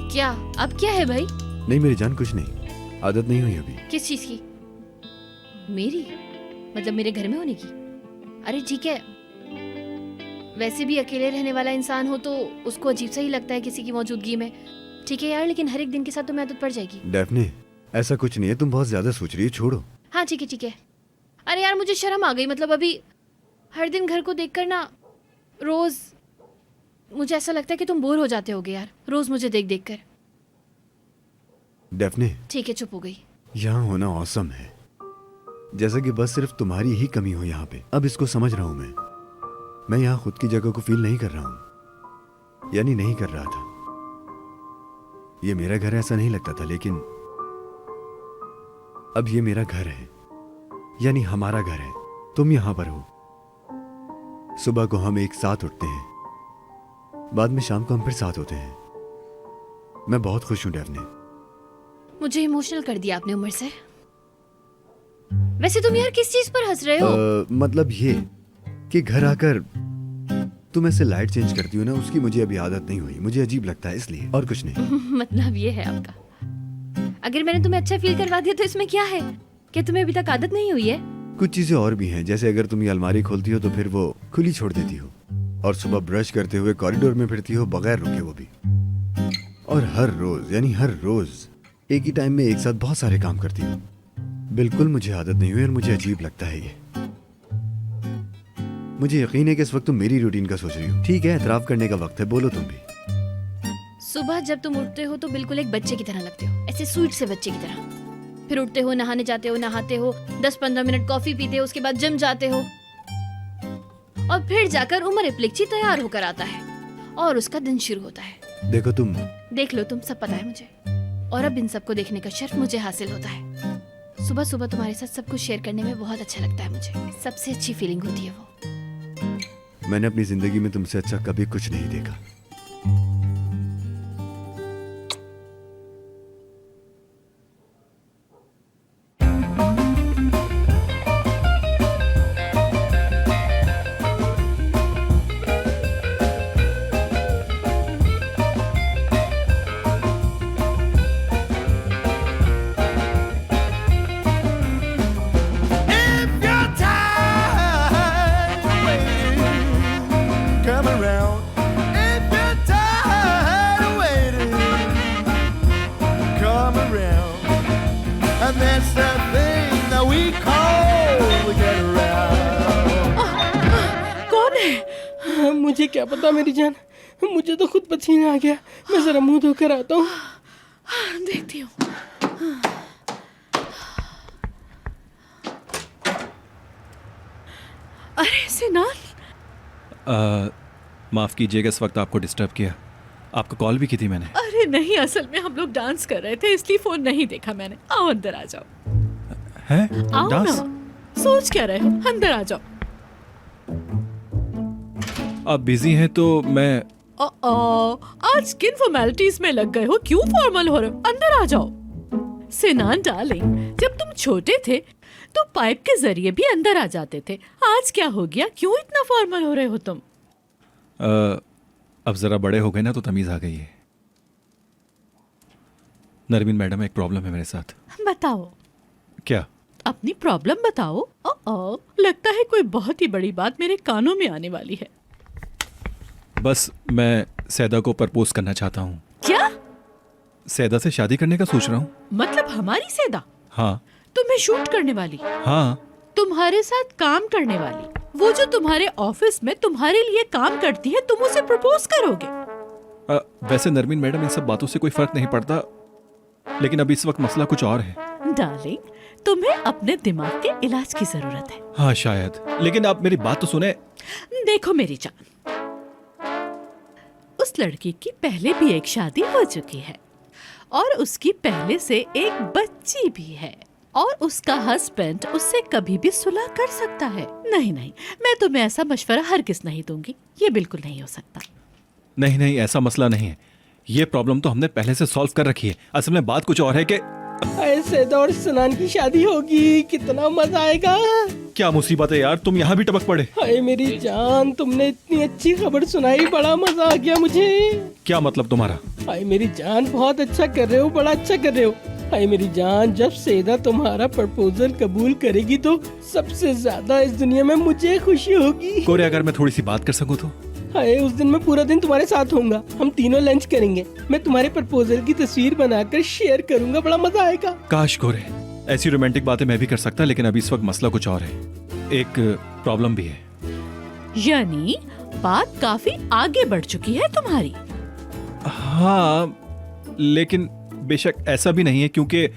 क्या अब क्या है भाई? नहीं मेरी जान, कुछ नहीं, आदत नहीं हुई अभी। किस चीज की? मेरी मतलब मेरे घर में होने की? अरे ठीक है, वैसे भी अकेले रहने वाला इंसान हो तो उसको अजीब सा ही लगता है किसी की मौजूदगी में। ठीक है यार, लेकिन हर एक दिन के साथ तो मैं आदत पड़ जाएगी। डेफने, ऐसा कुछ नहीं है, तुम बहुत ज्यादा सोच रही हो, छोड़ो। हाँ ठीक है ठीक है। अरे यार मुझे शर्म आ गई, मतलब अभी हर दिन घर को देखकर ना, रोज मुझे ऐसा लगता है कि तुम बोर हो जाते होगे यार, रोज मुझे देख देख कर। डेफने, ठीक है चुप हो गई। यहाँ होना औसम है, जैसा कि बस सिर्फ तुम्हारी ही कमी हो यहाँ पे। अब इसको समझ रहा हूँ मैं यहाँ खुद की जगह को फील नहीं कर रहा हूँ, यानी नहीं कर रहा था। ये मेरा घर ऐसा नहीं लगता था, लेकिन अब ये मेरा घर है, यानी हमारा घर है। तुम यहाँ पर हो, सुबह को हम एक साथ उठते हैं, बाद में शाम को हम फिर साथ होते हैं। मैं बहुत खुश हूं डेफने। मुझे इमोशनल कर दिया आपने उमर से। वैसे तुम यार किस चीज पर हंस रहे हो? मतलब ये कि घर आकर तुम ऐसे लाइट चेंज करती हो ना, उसकी मुझे अभी आदत नहीं हुई, मुझे अजीब लगता है इसलिए, और कुछ नहीं। मतलब ये है आपका? अगर मैंने तुम्हें अच्छा फील करवा दिया तो इसमें क्या है? क्या तुम्हें अभी तक आदत नहीं हुई है? कुछ चीजें और भी हैं, जैसे अगर तुम ये अलमारी खोलती हो तो फिर वो खुली छोड़ देती हो, और सुबह ब्रश करते हुए कॉरिडोर में फिरती हो बगैर रुके, वो भी। और हर रोज, यानी हर रोज एक ही टाइम में एक साथ बहुत सारे काम करती हो। बिल्कुल मुझे आदत नहीं हुई और मुझे अजीब लगता है ये। मुझे यकीन है कि इस वक्त तुम मेरी रूटीन का सोच रही हो। ठीक है, एतराफ करने का वक्त है, बोलो तुम भी। सुबह जब तुम उठते हो तो बिल्कुल एक बच्चे की तरह लगते हो, ऐसे स्वीट से बच्चे की तरह। फिर उठते हो, नहाने जाते हो, नहाते हो, 10-15 मिनट कॉफी पीते हो, उसके बाद जिम जाते हो, और फिर जाकर उमर इप्लिक्ची तैयार होकर आता है और उसका दिन शुरू होता है। देखो तुम, देख लो तुम, सब पता है मुझे। और अब इन सबको देखने का शर्फ मुझे हासिल होता है। सुबह सुबह तुम्हारे साथ सब कुछ शेयर करने में बहुत अच्छा लगता है मुझे, सबसे अच्छी फीलिंग होती है वो। मैंने अपनी जिंदगी में तुमसे अच्छा कभी कुछ नहीं देखा। Come around if you're tired of waiting. Come around, and that's the thing that we call get around. कौन है? हाँ, मुझे क्या पता मेरी जान, मुझे तो खुद पसीना आ गया। मैं जरा मुंह धोकर आता हूँ। देखती हूँ। अरे सिनान, माफ़ कीजिएगा इस वक्त आपको डिस्टर्ब किया। आपको कॉल भी की थी मैंने। अरे नहीं, असल में हम लोग डांस कर रहे थे इसलिए फोन नहीं देखा मैंने। आओ अंदर आ जाओ। हैं? आओ डांस? ना, सोच क्या रहे हो, अंदर आ जाओ। आप बिजी हैं तो मैं आज किन फॉर्मेलिटीज में लग गए हो? क्यों फॉर्मल हो रहे हो? अंदर आ जाओ। सिनान डार्लिंग, जब तुम छोटे थे तो पाइप के जरिए भी अंदर आ जाते थे। आज क्या हो गया? क्यों इतना फॉर्मल हो रहे हो तुम? अब ज़रा बड़े हो गए ना तो तमीज़ आ गई है। नरमीन मैडम, एक प्रॉब्लम है मेरे साथ। बताओ। क्या? अपनी प्रॉब्लम बताओ। लगता है कोई बहुत ही बड़ी बात मेरे कानों में आने वाली है। बस मैं सैदा को प्रपोज करना चाहता हूँ। क्या? सैदा से शादी करने का सोच रहा हूँ। मतलब हमारी सैदा? हाँ। तुम्हें शूट करने वाली? हाँ। तुम्हारे साथ काम करने वाली, वो जो तुम्हारे ऑफिस में तुम्हारे लिए काम करती है, तुम उसे प्रपोज करोगे? वैसे नरमीन मैडम, इन सब बातों से कोई फर्क नहीं पड़ता, लेकिन अभी इस वक्त मसला कुछ और है। डार्लिंग, तुम्हें अपने दिमाग के इलाज की जरूरत है। हाँ शायद, लेकिन आप मेरी बात तो सुने। देखो मेरी जान, उस लड़की की पहले भी एक शादी हो चुकी है और उसकी पहले से एक बच्ची भी है, और उसका हस्बैंड उससे कभी भी सुलह कर सकता है। नहीं नहीं, मैं तुम्हें ऐसा मशवरा हरगिज़ नहीं दूंगी। ये बिल्कुल नहीं हो सकता। नहीं नहीं, ऐसा मसला नहीं है। ये प्रॉब्लम तो हमने पहले से सॉल्व कर रखी है। असल में बात कुछ और है कि सैदा और सिनान की शादी होगी, कितना मजा आएगा। क्या मुसीबत है यार, तुम यहाँ भी टपक पड़े। हाय मेरी जान, तुमने इतनी अच्छी खबर सुनाई, बड़ा मजा आ गया मुझे। क्या मतलब तुम्हारा? हाय मेरी जान, बहुत अच्छा कर रहे हो, बड़ा अच्छा कर रहे हो। हाय मेरी जान, जब सैदा तुम्हारा प्रपोजल कबूल करेगी तो सबसे ज्यादा इस दुनिया में मुझे खुशी होगी। कोरे, अगर मैं थोड़ी सी बात कर सकूं तो? हाय, उस दिन मैं पूरा दिन तुम्हारे साथ होऊंगा। हम तीनों लंच करेंगे। मैं तुम्हारे प्रपोजल की तस्वीर बनाकर शेयर करूंगा, बड़ा मजा आएगा। काश कोरे, ऐसी रोमांटिक बातें मैं भी कर सकता, लेकिन अभी इस वक्त मसला कुछ और है। एक प्रॉब्लम भी है। यानी बात काफी आगे बढ़ चुकी है तुम्हारी? हाँ, लेकिन बेशक ऐसा भी नहीं है, क्योंकि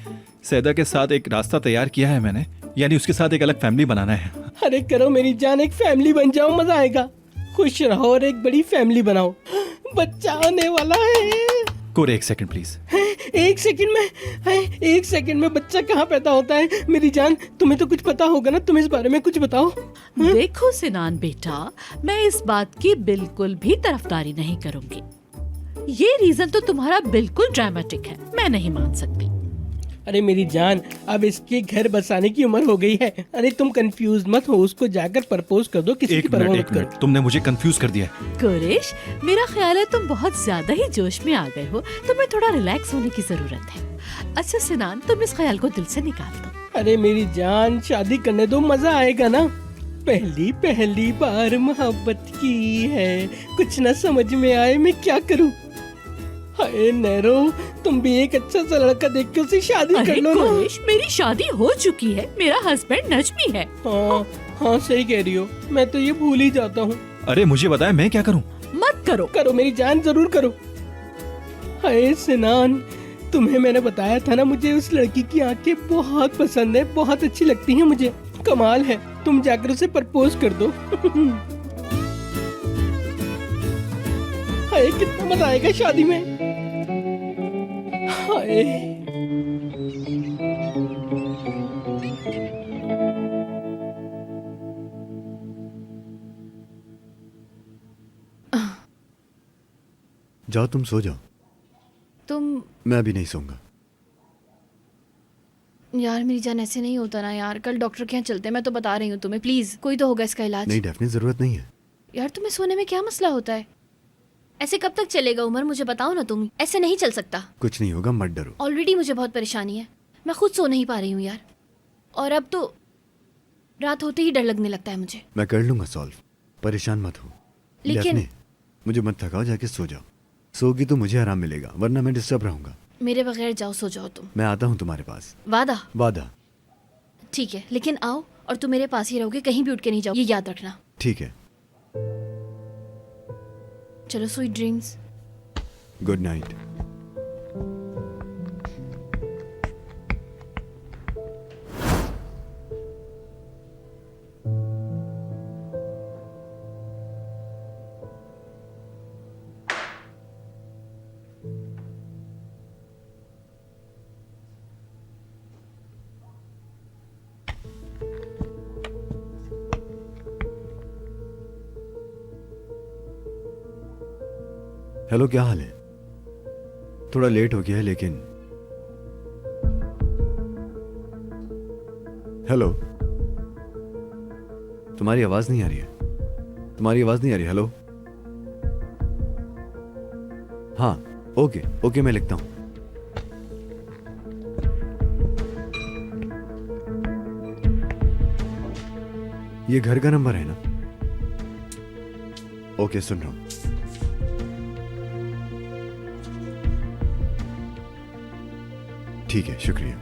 सैदा के साथ एक रास्ता तैयार किया है मैंने, यानी उसके साथ एक अलग फैमिली बनाना है। अरे करो मेरी जान, एक फैमिली बन जाओ, मजा आएगा। खुश रहो और एक बड़ी फैमिली बनाओ। बच्चा आने वाला है। कोरे, एक सेकंड प्लीज। एक सेकंड में बच्चा कहाँ पैदा होता है? मेरी जान, तुम्हें तो कुछ पता होगा ना, तुम इस बारे में कुछ बताओ। देखो सिनान बेटा, मैं इस बात की बिल्कुल भी तरफदारी नहीं करूंगी। ये रीजन तो तुम्हारा बिल्कुल ड्रामेटिक है, मैं नहीं मान सकती। अरे मेरी जान, अब इसके घर बसाने की उम्र हो गई है। अरे तुम कंफ्यूज मत हो, उसको जाकर प्रपोज कर दो, किसी की परवाह मत करो। तुमने मुझे कंफ्यूज कर दिया। कुरेश, मेरा ख्याल है तुम बहुत ज्यादा ही जोश में आ गए हो, तुम्हें थोड़ा रिलैक्स होने की जरूरत है। अच्छा सिनान, तुम इस ख्याल को दिल से निकाल दो। अरे मेरी जान, शादी करने दो, मजा आएगा ना। पहली पहली बार मोहब्बत की है, कुछ न समझ में आए मैं क्या करूं। हाय नैरो, तुम भी एक अच्छा सा लड़का देख के उससे शादी कर लो ना। कुरेश, मेरी शादी हो चुकी है, मेरा हस्बैंड नजमी है। हाँ सही कह रही हो, मैं तो ये भूल ही जाता हूँ। अरे मुझे बताया, मैं क्या करूँ? मत करो। करो मेरी जान, जरूर करो। हाय सिनान, तुम्हें मैंने बताया था ना, मुझे उस लड़की की आंखें बहुत पसंद है, बहुत अच्छी लगती हैं मुझे। कमाल है, तुम जाकर उसे प्रपोज कर दो। हाय कितना मजा आएगा शादी में। हाय जाओ, तुम सो जाओ। तुम मैं अभी नहीं सोऊंगा। यार मेरी जान, ऐसे नहीं होता ना यार। कल डॉक्टर के यहाँ चलते हैं, मैं तो बता रही हूँ तुम्हें। प्लीज, कोई तो होगा इसका इलाज। नहीं डेफिनेट, जरूरत नहीं है। यार तुम्हें सोने में क्या मसला होता है? ऐसे कब तक चलेगा उमर, मुझे बताओ ना तुम। ऐसे नहीं चल सकता। कुछ नहीं होगा, मत डरो। ऑलरेडी मुझे बहुत परेशानी है, मैं खुद सो नहीं पा रही हूँ यार, और अब तो रात होते ही डर लगने लगता है मुझे। मैं कर लूंगा सॉल्व, परेशान मत हो। लेकिन डेफने, मुझे मत थकाओ, जाके सो जाओ। सोगी तो मुझे आराम मिलेगा, वरना मैं डिस्टर्ब रहूंगा। मेरे बगैर जाओ, सो जाओ तुम। मैं आता हूँ तुम्हारे पास। वादा? वादा। ठीक है, लेकिन आओ, और तुम मेरे पास ही रहोगे, कहीं भी उठ के नहीं जाओ, ये याद रखना। ठीक है। चलो sweet dreams. Good night. Hello, क्या हाल है? थोड़ा लेट हो गया है लेकिन। हेलो, तुम्हारी आवाज नहीं आ रही है। तुम्हारी आवाज नहीं आ रही। हेलो। हाँ, ओके ओके, मैं लिखता हूं। ये घर का नंबर है ना? ओके, सुन रहा हूं। ठीक है, शुक्रिया।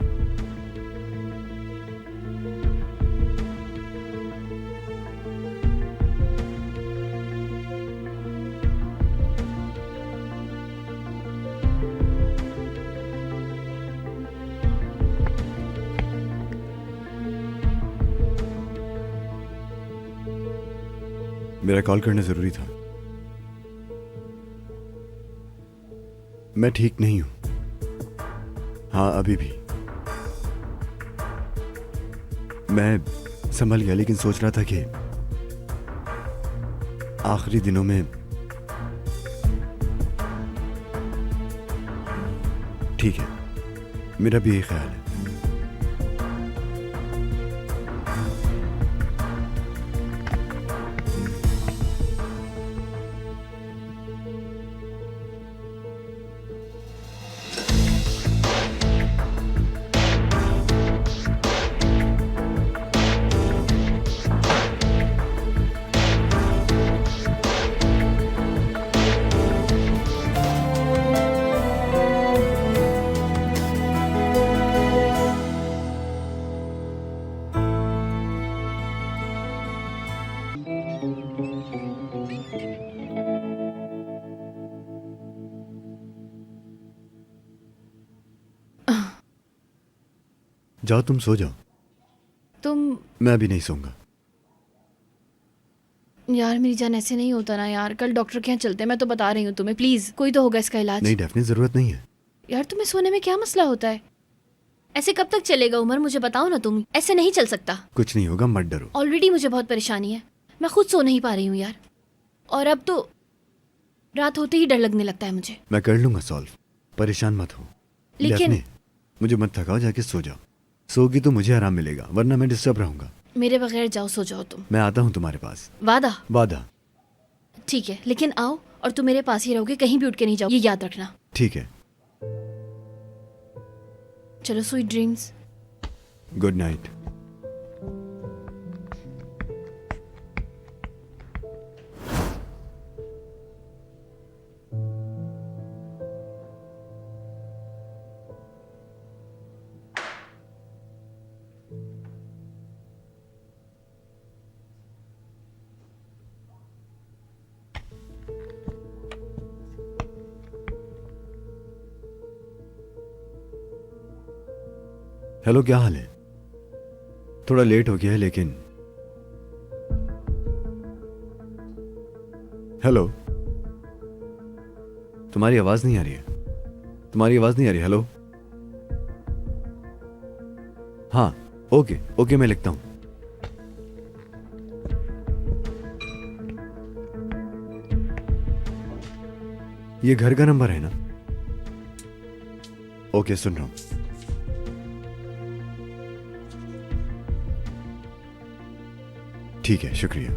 मेरा कॉल करना जरूरी था। मैं ठीक नहीं हूं। हाँ, अभी भी मैं संभल गया, लेकिन सोच रहा था कि आखिरी दिनों में ठीक है, मेरा भी यही ख्याल है। जाओ, तुम सो जाओ। तुम मैं अभी नहीं सोऊंगा। यार मेरी जान, ऐसे नहीं होता ना यार। कल डॉक्टर के यहाँ चलते हैं, मैं तो बता रही हूँ तुम्हें। प्लीज, कोई तो होगा इसका इलाज। नहीं डेफिनेट, जरूरत नहीं है। यार तुम्हें सोने में क्या मसला होता है? ऐसे कब तक चलेगा उमर, मुझे बताओ ना तुम। ऐसे नहीं चल सकता। कुछ नहीं होगा, मत डरो। ऑलरेडी मुझे बहुत परेशानी है, मैं खुद सो नहीं पा रही हूँ यार। और अब तो रात होते ही डर लगने लगता है मुझे। मैं कर लूंगा सॉल्व, परेशान मत हो। लेकिन डेफने, मुझे मत थकाओ, जाके सो जाओ। सोगी तो मुझे आराम मिलेगा, वरना मैं डिस्टर्ब रहूंगा। मेरे बगैर जाओ, सो जाओ तुम। मैं आता हूँ तुम्हारे पास। वादा? वादा। ठीक है, लेकिन आओ और तुम मेरे पास ही रहोगे, कहीं भी उठ के नहीं जाओ, ये याद रखना। ठीक है। चलो sweet dreams. Good night. Hello, क्या हाल है? थोड़ा लेट हो गया है लेकिन। हेलो, तुम्हारी आवाज नहीं आ रही है। तुम्हारी आवाज नहीं आ रही। हेलो। हाँ, ओके ओके, मैं लिखता हूं। ये घर का नंबर है ना? ओके, सुन रहा हूं। ठीक है, शुक्रिया।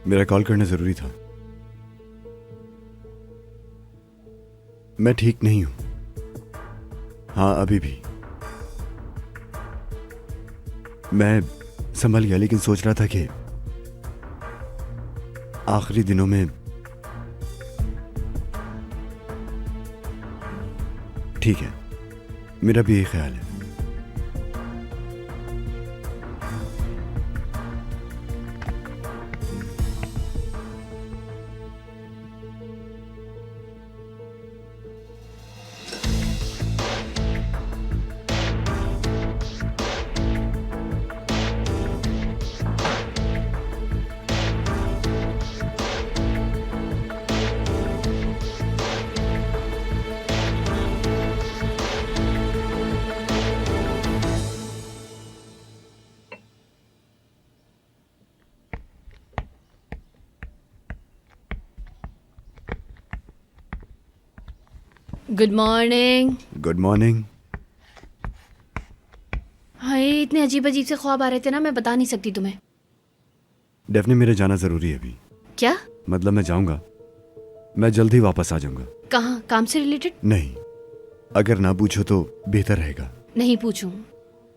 मेरा कॉल करना जरूरी था। मैं ठीक नहीं हूं। हाँ, अभी भी मैं संभल गया, लेकिन सोच रहा था कि आखिरी दिनों में ठीक है, मेरा भी यही ख्याल है। Good morning. Good morning. Hi, इतने अजीब अजीब से ख्वाब आ रहे थे ना, मैं बता नहीं सकती तुम्हें। डेफनी, मेरे जाना जरूरी है अभी। क्या? मतलब मैं जाऊंगा, मैं जल्द ही वापस आ जाऊंगा। कहाँ? काम से रिलेटेड? नहीं, अगर ना पूछो तो बेहतर रहेगा। नहीं पूछूं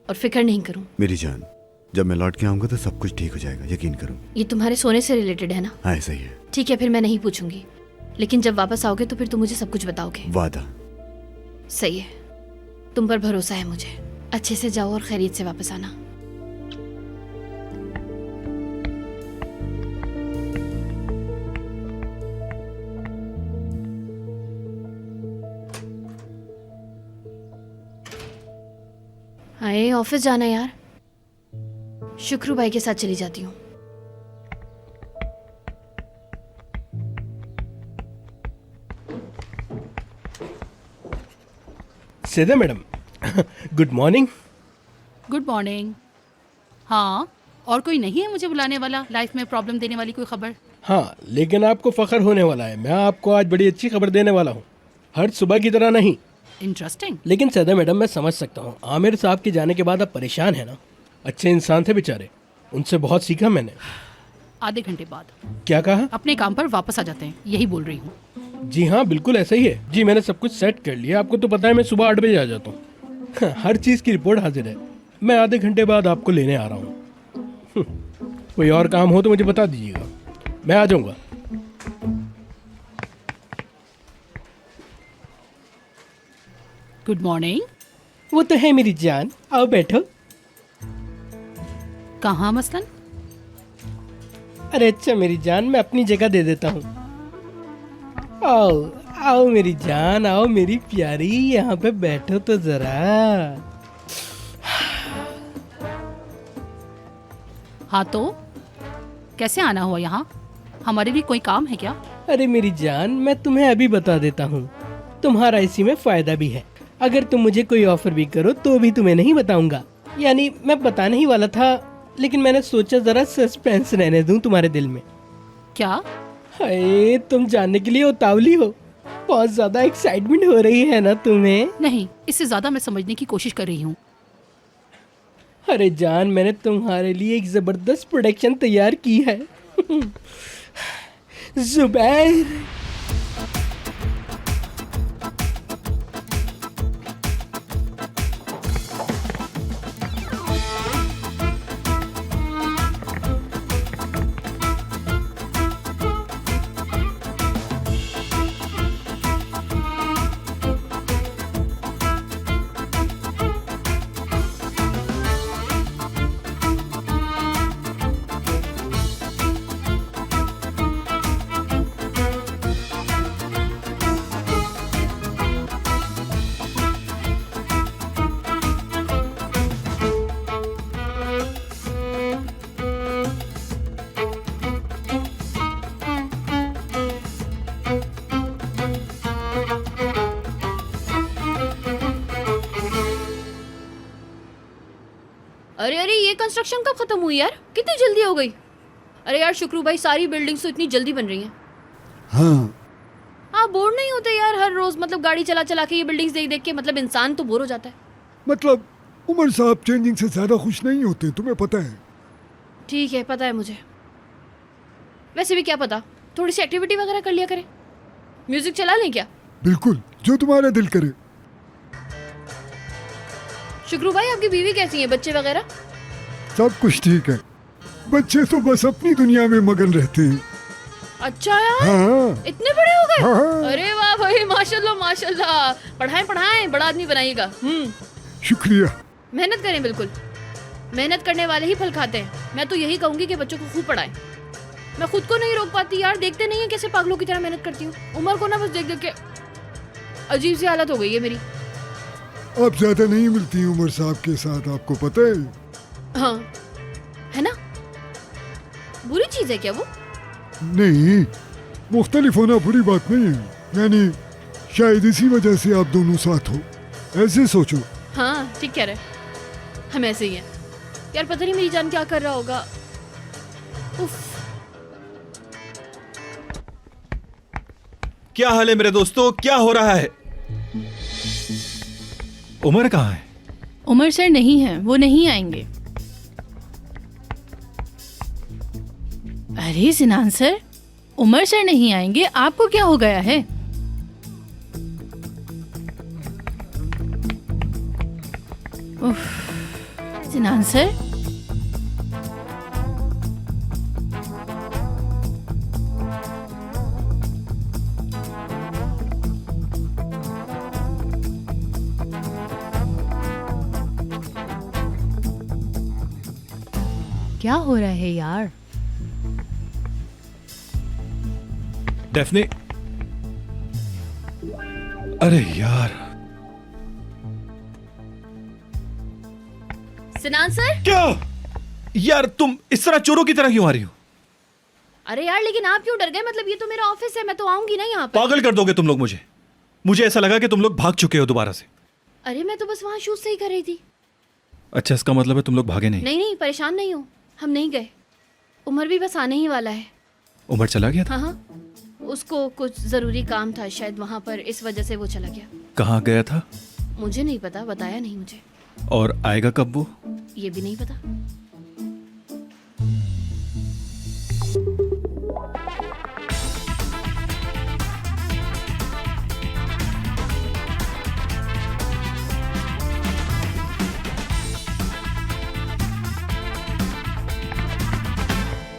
और फिक्र नहीं करूं। मेरी जान, जब मैं लौट के आऊंगा तो सब कुछ ठीक हो जाएगा, यकीन करो। ये तुम्हारे सोने से रिलेटेड है ना? हाँ, ऐसा ही है। ठीक है, फिर मैं नहीं पूछूंगी, लेकिन जब वापस आओगे तो फिर तुम मुझे सब कुछ बताओगे। वादा। सही है, तुम पर भरोसा है मुझे। अच्छे से जाओ और खैरियत से वापस आना। हाय, ऑफिस जाना है यार। शुक्रू भाई के साथ चली जाती हूँ। सीधा madam, good morning. Good morning. हाँ, और कोई नहीं है मुझे बुलाने वाला, लाइफ में प्रॉब्लम देने वाली कोई खबर? हाँ, लेकिन आपको फख्र होने वाला है, मैं आपको आज बड़ी अच्छी खबर देने वाला हूँ। हर सुबह की तरह नहीं। इंटरेस्टिंग। लेकिन सदा मैडम, मैं समझ सकता हूँ, आमिर साहब के जाने के बाद आप परेशान हैं ना। अच्छे इंसान थे बेचारे, उनसे बहुत सीखा मैंने। आधे घंटे बाद क्या कहा? अपने काम पर वापस आ जाते हैं, यही बोल रही हूँ। जी हाँ, बिल्कुल ऐसा ही है जी। मैंने सब कुछ सेट कर लिया, आपको तो पता है मैं सुबह 8 बजे आ जाता हूँ। हर चीज़ की रिपोर्ट हाजिर है। मैं आधे घंटे बाद आपको लेने आ रहा हूँ। कोई और काम हो तो मुझे बता दीजिएगा, मैं आ जाऊँगा। Good morning. वो तो है मेरी जान, आओ बैठो। कहाँ मसलन? अरे अच्छा मेरी जान, मैं अपनी जगह दे देता हूँ। आओ आओ मेरी जान, आओ मेरी प्यारी, यहाँ पे बैठो तो जरा। हाँ तो कैसे आना हुआ यहाँ? हमारे लिए कोई काम है क्या? अरे मेरी जान, मैं तुम्हें अभी बता देता हूँ, तुम्हारा इसी में फायदा भी है। अगर तुम मुझे कोई ऑफर भी करो तो भी तुम्हें नहीं बताऊंगा। यानी मैं बताने ही वाला था, लेकिन मैंने सोचा जरा सस्पेंस रहने दूं तुम्हारे दिल में। क्या? हाय, तुम जानने के लिए उतावली हो, बहुत ज्यादा एक्साइटमेंट हो रही है ना तुम्हें? नहीं, इससे ज्यादा मैं समझने की कोशिश कर रही हूँ। अरे जान, मैंने तुम्हारे लिए एक जबरदस्त प्रोडक्शन तैयार की है। जुबैर। अरे अरे, ये कंस्ट्रक्शन कब खत्म हुई यार? कितनी जल्दी हो गई। अरे यार शुक्रू भाई, सारी बिल्डिंग्स तो इतनी जल्दी बन रही हैं। हाँ, आप बोर नहीं होते यार हर रोज? मतलब गाड़ी चला चला के ये बिल्डिंग्स देख देख के, मतलब इंसान तो बोर हो जाता है। मतलब उमर साहब चेंजिंग से ज्यादा खुश नहीं होते, तुम्हें पता है। ठीक है, पता है मुझे। वैसे भी क्या पता, थोड़ी सी एक्टिविटी वगैरह कर लिया करें। म्यूजिक चला लें क्या? बिल्कुल, जो तुम्हारा दिल करे। शुक्रू भाई, आपकी बीवी कैसी है, बच्चे वगैरह? सब कुछ ठीक है। बच्चे तो बस अपनी दुनिया में मगन रहते हैं। अच्छा यार, हाँ इतने बड़े हो गए? हाँ। अरे वाह भाई, माशाल्लाह माशाल्लाह। पढ़ाएं पढ़ाएं, बड़ा आदमी बनाइएगा। शुक्रिया। मेहनत करें, बिल्कुल मेहनत करने वाले ही फल खाते हैं। मैं तो यही कहूंगी कि बच्चों को खूब पढ़ाएं। मैं खुद को नहीं रोक पाती यार, देखते नहीं है कैसे पागलों की तरह मेहनत करती हूँ। उमर को ना बस देख देख के अजीब सी हालत हो गई है मेरी। आप ज्यादा नहीं मिलती उमर साहब के साथ, आपको पता है। हाँ है ना, बुरी चीज है क्या वो? नहीं, मुख्तलिफ होना बुरी बात नहीं है, यानी शायद इसी वजह से आप दोनों साथ हो, ऐसे सोचो। हाँ ठीक कह रहे, हम ऐसे ही हैं यार। पता नहीं मेरी जान क्या कर रहा होगा। उफ। क्या हाल है मेरे दोस्तों, क्या हो रहा है? उमर कहाँ है? उमर सर नहीं है, वो नहीं आएंगे। अरे सिनान सर, उमर सर नहीं आएंगे, आपको क्या हो गया है? उफ, सिनान सर, क्या हो रहा है यार? डेफने, अरे यार। सिनान सर, क्या यार, तुम इस तरह चोरों की तरह क्यों आ रही हो? अरे यार लेकिन आप क्यों डर गए? मतलब ये तो मेरा ऑफिस है, मैं तो आऊंगी ना यहाँ पे। पागल कर दोगे तुम लोग मुझे। मुझे ऐसा लगा कि तुम लोग भाग चुके हो दोबारा से। अरे मैं तो बस वहाँ शूज सही कर रही थी। अच्छा, इसका मतलब है तुम लोग भागे नहीं? नहीं नहीं, परेशान नहीं हो, हम नहीं गए। उमर भी बस आने ही वाला है। उमर चला गया था? हाँ हाँ, उसको कुछ जरूरी काम था शायद वहाँ पर, इस वजह से वो चला गया। कहाँ गया था? मुझे नहीं पता, बताया नहीं मुझे। और आएगा कब वो? ये भी नहीं पता।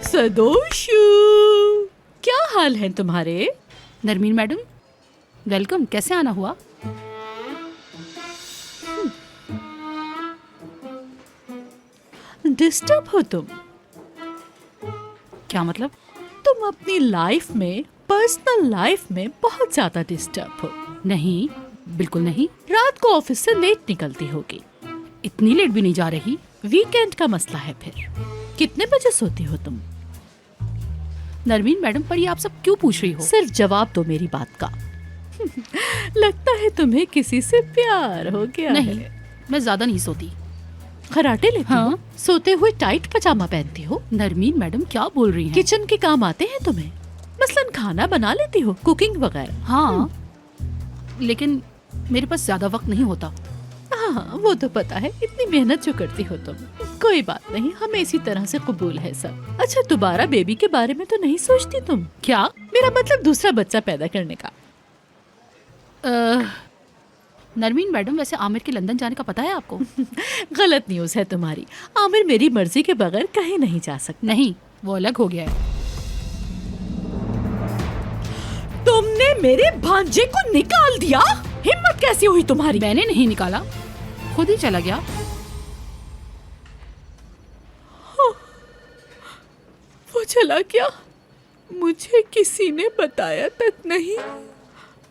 सदोशु, क्या हाल है तुम्हारे? Narmeen madam, welcome. कैसे आना हुआ? डिस्टर्ब हो तुम? क्या मतलब? तुम अपनी लाइफ में, पर्सनल लाइफ में बहुत ज्यादा डिस्टर्ब हो। नहीं, बिल्कुल नहीं। रात को ऑफिस से लेट निकलती होगी। इतनी लेट भी नहीं जा रही। वीकेंड का मसला है फिर। कितने बजे सोती हो तुम? नरमीन मैडम, पर ये आप सब क्यों पूछ रही हो? सिर्फ जवाब दो मेरी बात का। लगता है तुम्हें किसी से प्यार हो गया नहीं, है। मैं ज्यादा नहीं सोती। खराटे लेती हाँ? हो? सोते हुए टाइट पजामा पहनती हो? नरमीन मैडम, क्या बोल रही हैं? किचन के काम आते हैं तुम्हें? मसलन खाना बना लेती हो, कुकिंग वगैरह? हाँ, लेकिन मेरे पास ज्यादा वक्त नहीं होता। हाँ, वो तो पता है, इतनी मेहनत जो करती हो तुम। कोई बात नहीं, हमें इसी तरह से कबूल है सब। अच्छा, दोबारा बेबी के बारे में तो नहीं सोचती तुम? क्या? मेरा मतलब दूसरा बच्चा पैदा करने का। नरमीन मैडम, वैसे आमिर के लंदन जाने का पता है आपको? गलत न्यूज़ है तुम्हारी। आमिर मेरी मर्जी के बगैर कहीं नहीं जा सकता। नहीं, वो अलग हो गया है। तुमने मेरे भांजे को निकाल दिया? हिम्मत कैसी हुई तुम्हारी? मैंने नहीं निकाला, खुद ही चला गया। वो चला गया? मुझे किसी ने बताया तक नहीं।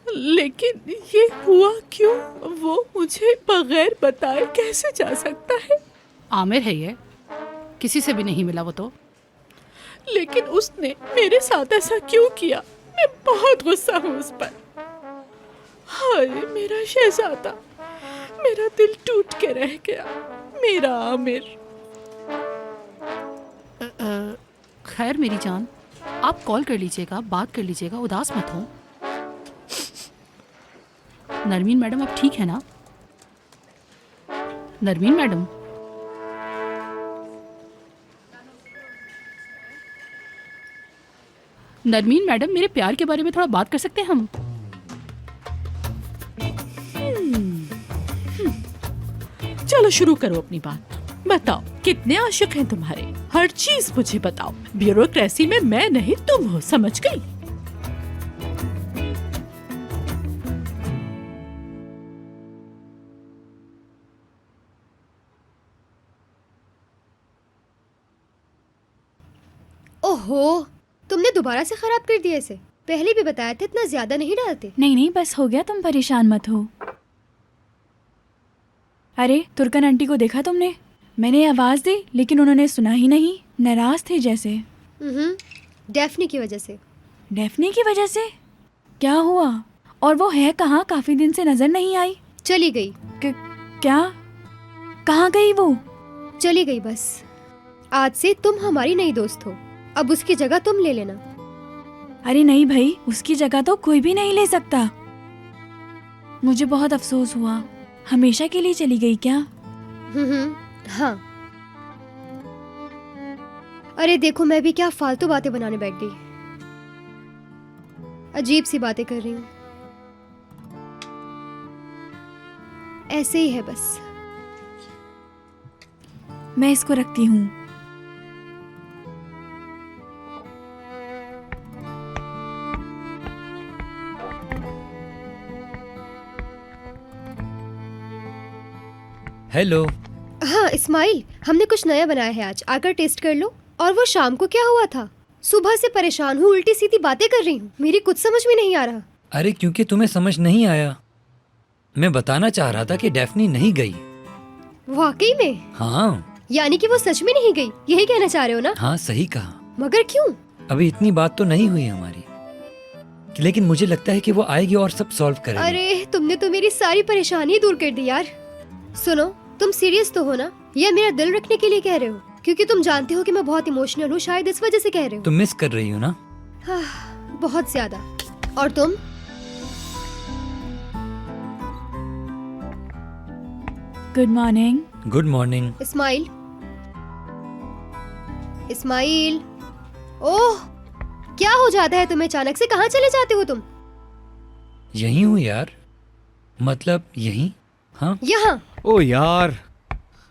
लेकिन ये हुआ क्यों? वो मुझे बगैर बताए कैसे जा सकता है? आमिर है ये, किसी से भी नहीं मिला वो तो। लेकिन उसने मेरे साथ ऐसा क्यों किया? मैं बहुत गुस्सा हूँ उस पर। हाय मेरा शहजादा, मेरा दिल टूट के रह गया। मेरा आमिर। खैर मेरी जान, आप कॉल कर लीजिएगा, बात कर लीजिएगा, उदास मत हो। नरमीन मैडम, आप ठीक है ना? नरमीन मैडम, नरमीन मैडम, मेरे प्यार के बारे में थोड़ा बात कर सकते हैं हम? चलो शुरू करो अपनी बात। बताओ कितने आशिक हैं तुम्हारे, हर चीज मुझे बताओ। ब्यूरोक्रेसी में मैं नहीं तुम हो, समझ गई? ओहो, तुमने दोबारा से खराब कर दिया इसे। पहले भी बताया था इतना ज्यादा नहीं डालते। नहीं नहीं बस हो गया, तुम परेशान मत हो। अरे तुर्कन आंटी को देखा तुमने? मैंने आवाज दी लेकिन उन्होंने सुना ही नहीं, नाराज थे जैसे। डेफनी की वजह से। डेफनी की वजह से? क्या हुआ? और वो है कहाँ? काफी दिन से नजर नहीं आई। चली गई। क्या? कहाँ गई वो? चली गई बस। आज से तुम हमारी नई दोस्त हो, अब उसकी जगह तुम ले लेना। अरे नहीं भाई, उसकी जगह तो कोई भी नहीं ले सकता। मुझे बहुत अफसोस हुआ। हमेशा के लिए चली गई क्या? हाँ। अरे देखो, मैं भी क्या फालतू बातें बनाने बैठ गई। अजीब सी बातें कर रही हूँ। ऐसे ही है बस। मैं इसको रखती हूँ। हेलो। हाँ इस्माइल, हमने कुछ नया बनाया है आज, आकर टेस्ट कर लो। और वो शाम को क्या हुआ था? सुबह से परेशान हूँ, उल्टी सीधी बातें कर रही हूँ, मेरी कुछ समझ में नहीं आ रहा। अरे क्योंकि तुम्हें समझ नहीं आया। मैं बताना चाह रहा था कि डेफनी नहीं गई। वाकई में? हाँ। यानी कि वो सच में नहीं गई, यही कहना चाह रहे हो ना? हाँ सही कहा। मगर क्यों? अभी इतनी बात तो नहीं हुई हमारी, लेकिन मुझे लगता है कि वो आएगी और सब सॉल्व करेगी। अरे तुमने तो मेरी सारी परेशानी दूर कर दी यार। सुनो, तुम सीरियस तो हो ना, या मेरा दिल रखने के लिए कह रहे हो? क्योंकि तुम जानते हो कि मैं बहुत इमोशनल हूँ, शायद इस वजह से कह रहे हो। तुम मिस कर रही हो ना? बहुत ज्यादा। और तुम? Good morning. Good morning. Smile, smile, ओह क्या हो जाता है तुम्हें अचानक से? कहाँ चले जाते हो तुम? यहीं हूँ यार, मतलब यहीं। हाँ यहाँ। ओ यार,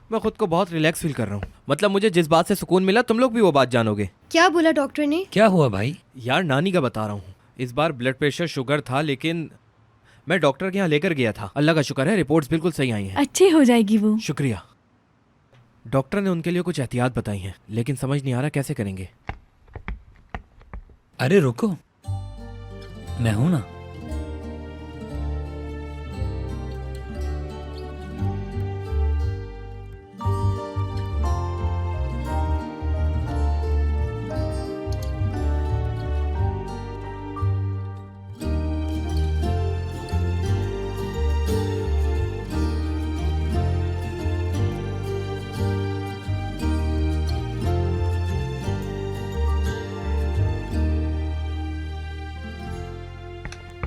मैं खुद को बहुत रिलैक्स फील कर रहा हूँ। मतलब मुझे जिस बात से सुकून मिला, तुम लोग भी वो बात जानोगे। क्या बोला डॉक्टर ने? क्या हुआ भाई? यार नानी का बता रहा हूँ। इस बार ब्लड प्रेशर शुगर था, लेकिन मैं डॉक्टर के यहाँ लेकर गया था। अल्लाह का शुक्र है, रिपोर्ट्स बिल्कुल सही आई हैं। अच्छी हो जाएगी वो। शुक्रिया। डॉक्टर ने उनके लिए कुछ एहतियात बताई हैं, लेकिन समझ नहीं आ रहा कैसे करेंगे। अरे रुको, मैं हूं ना।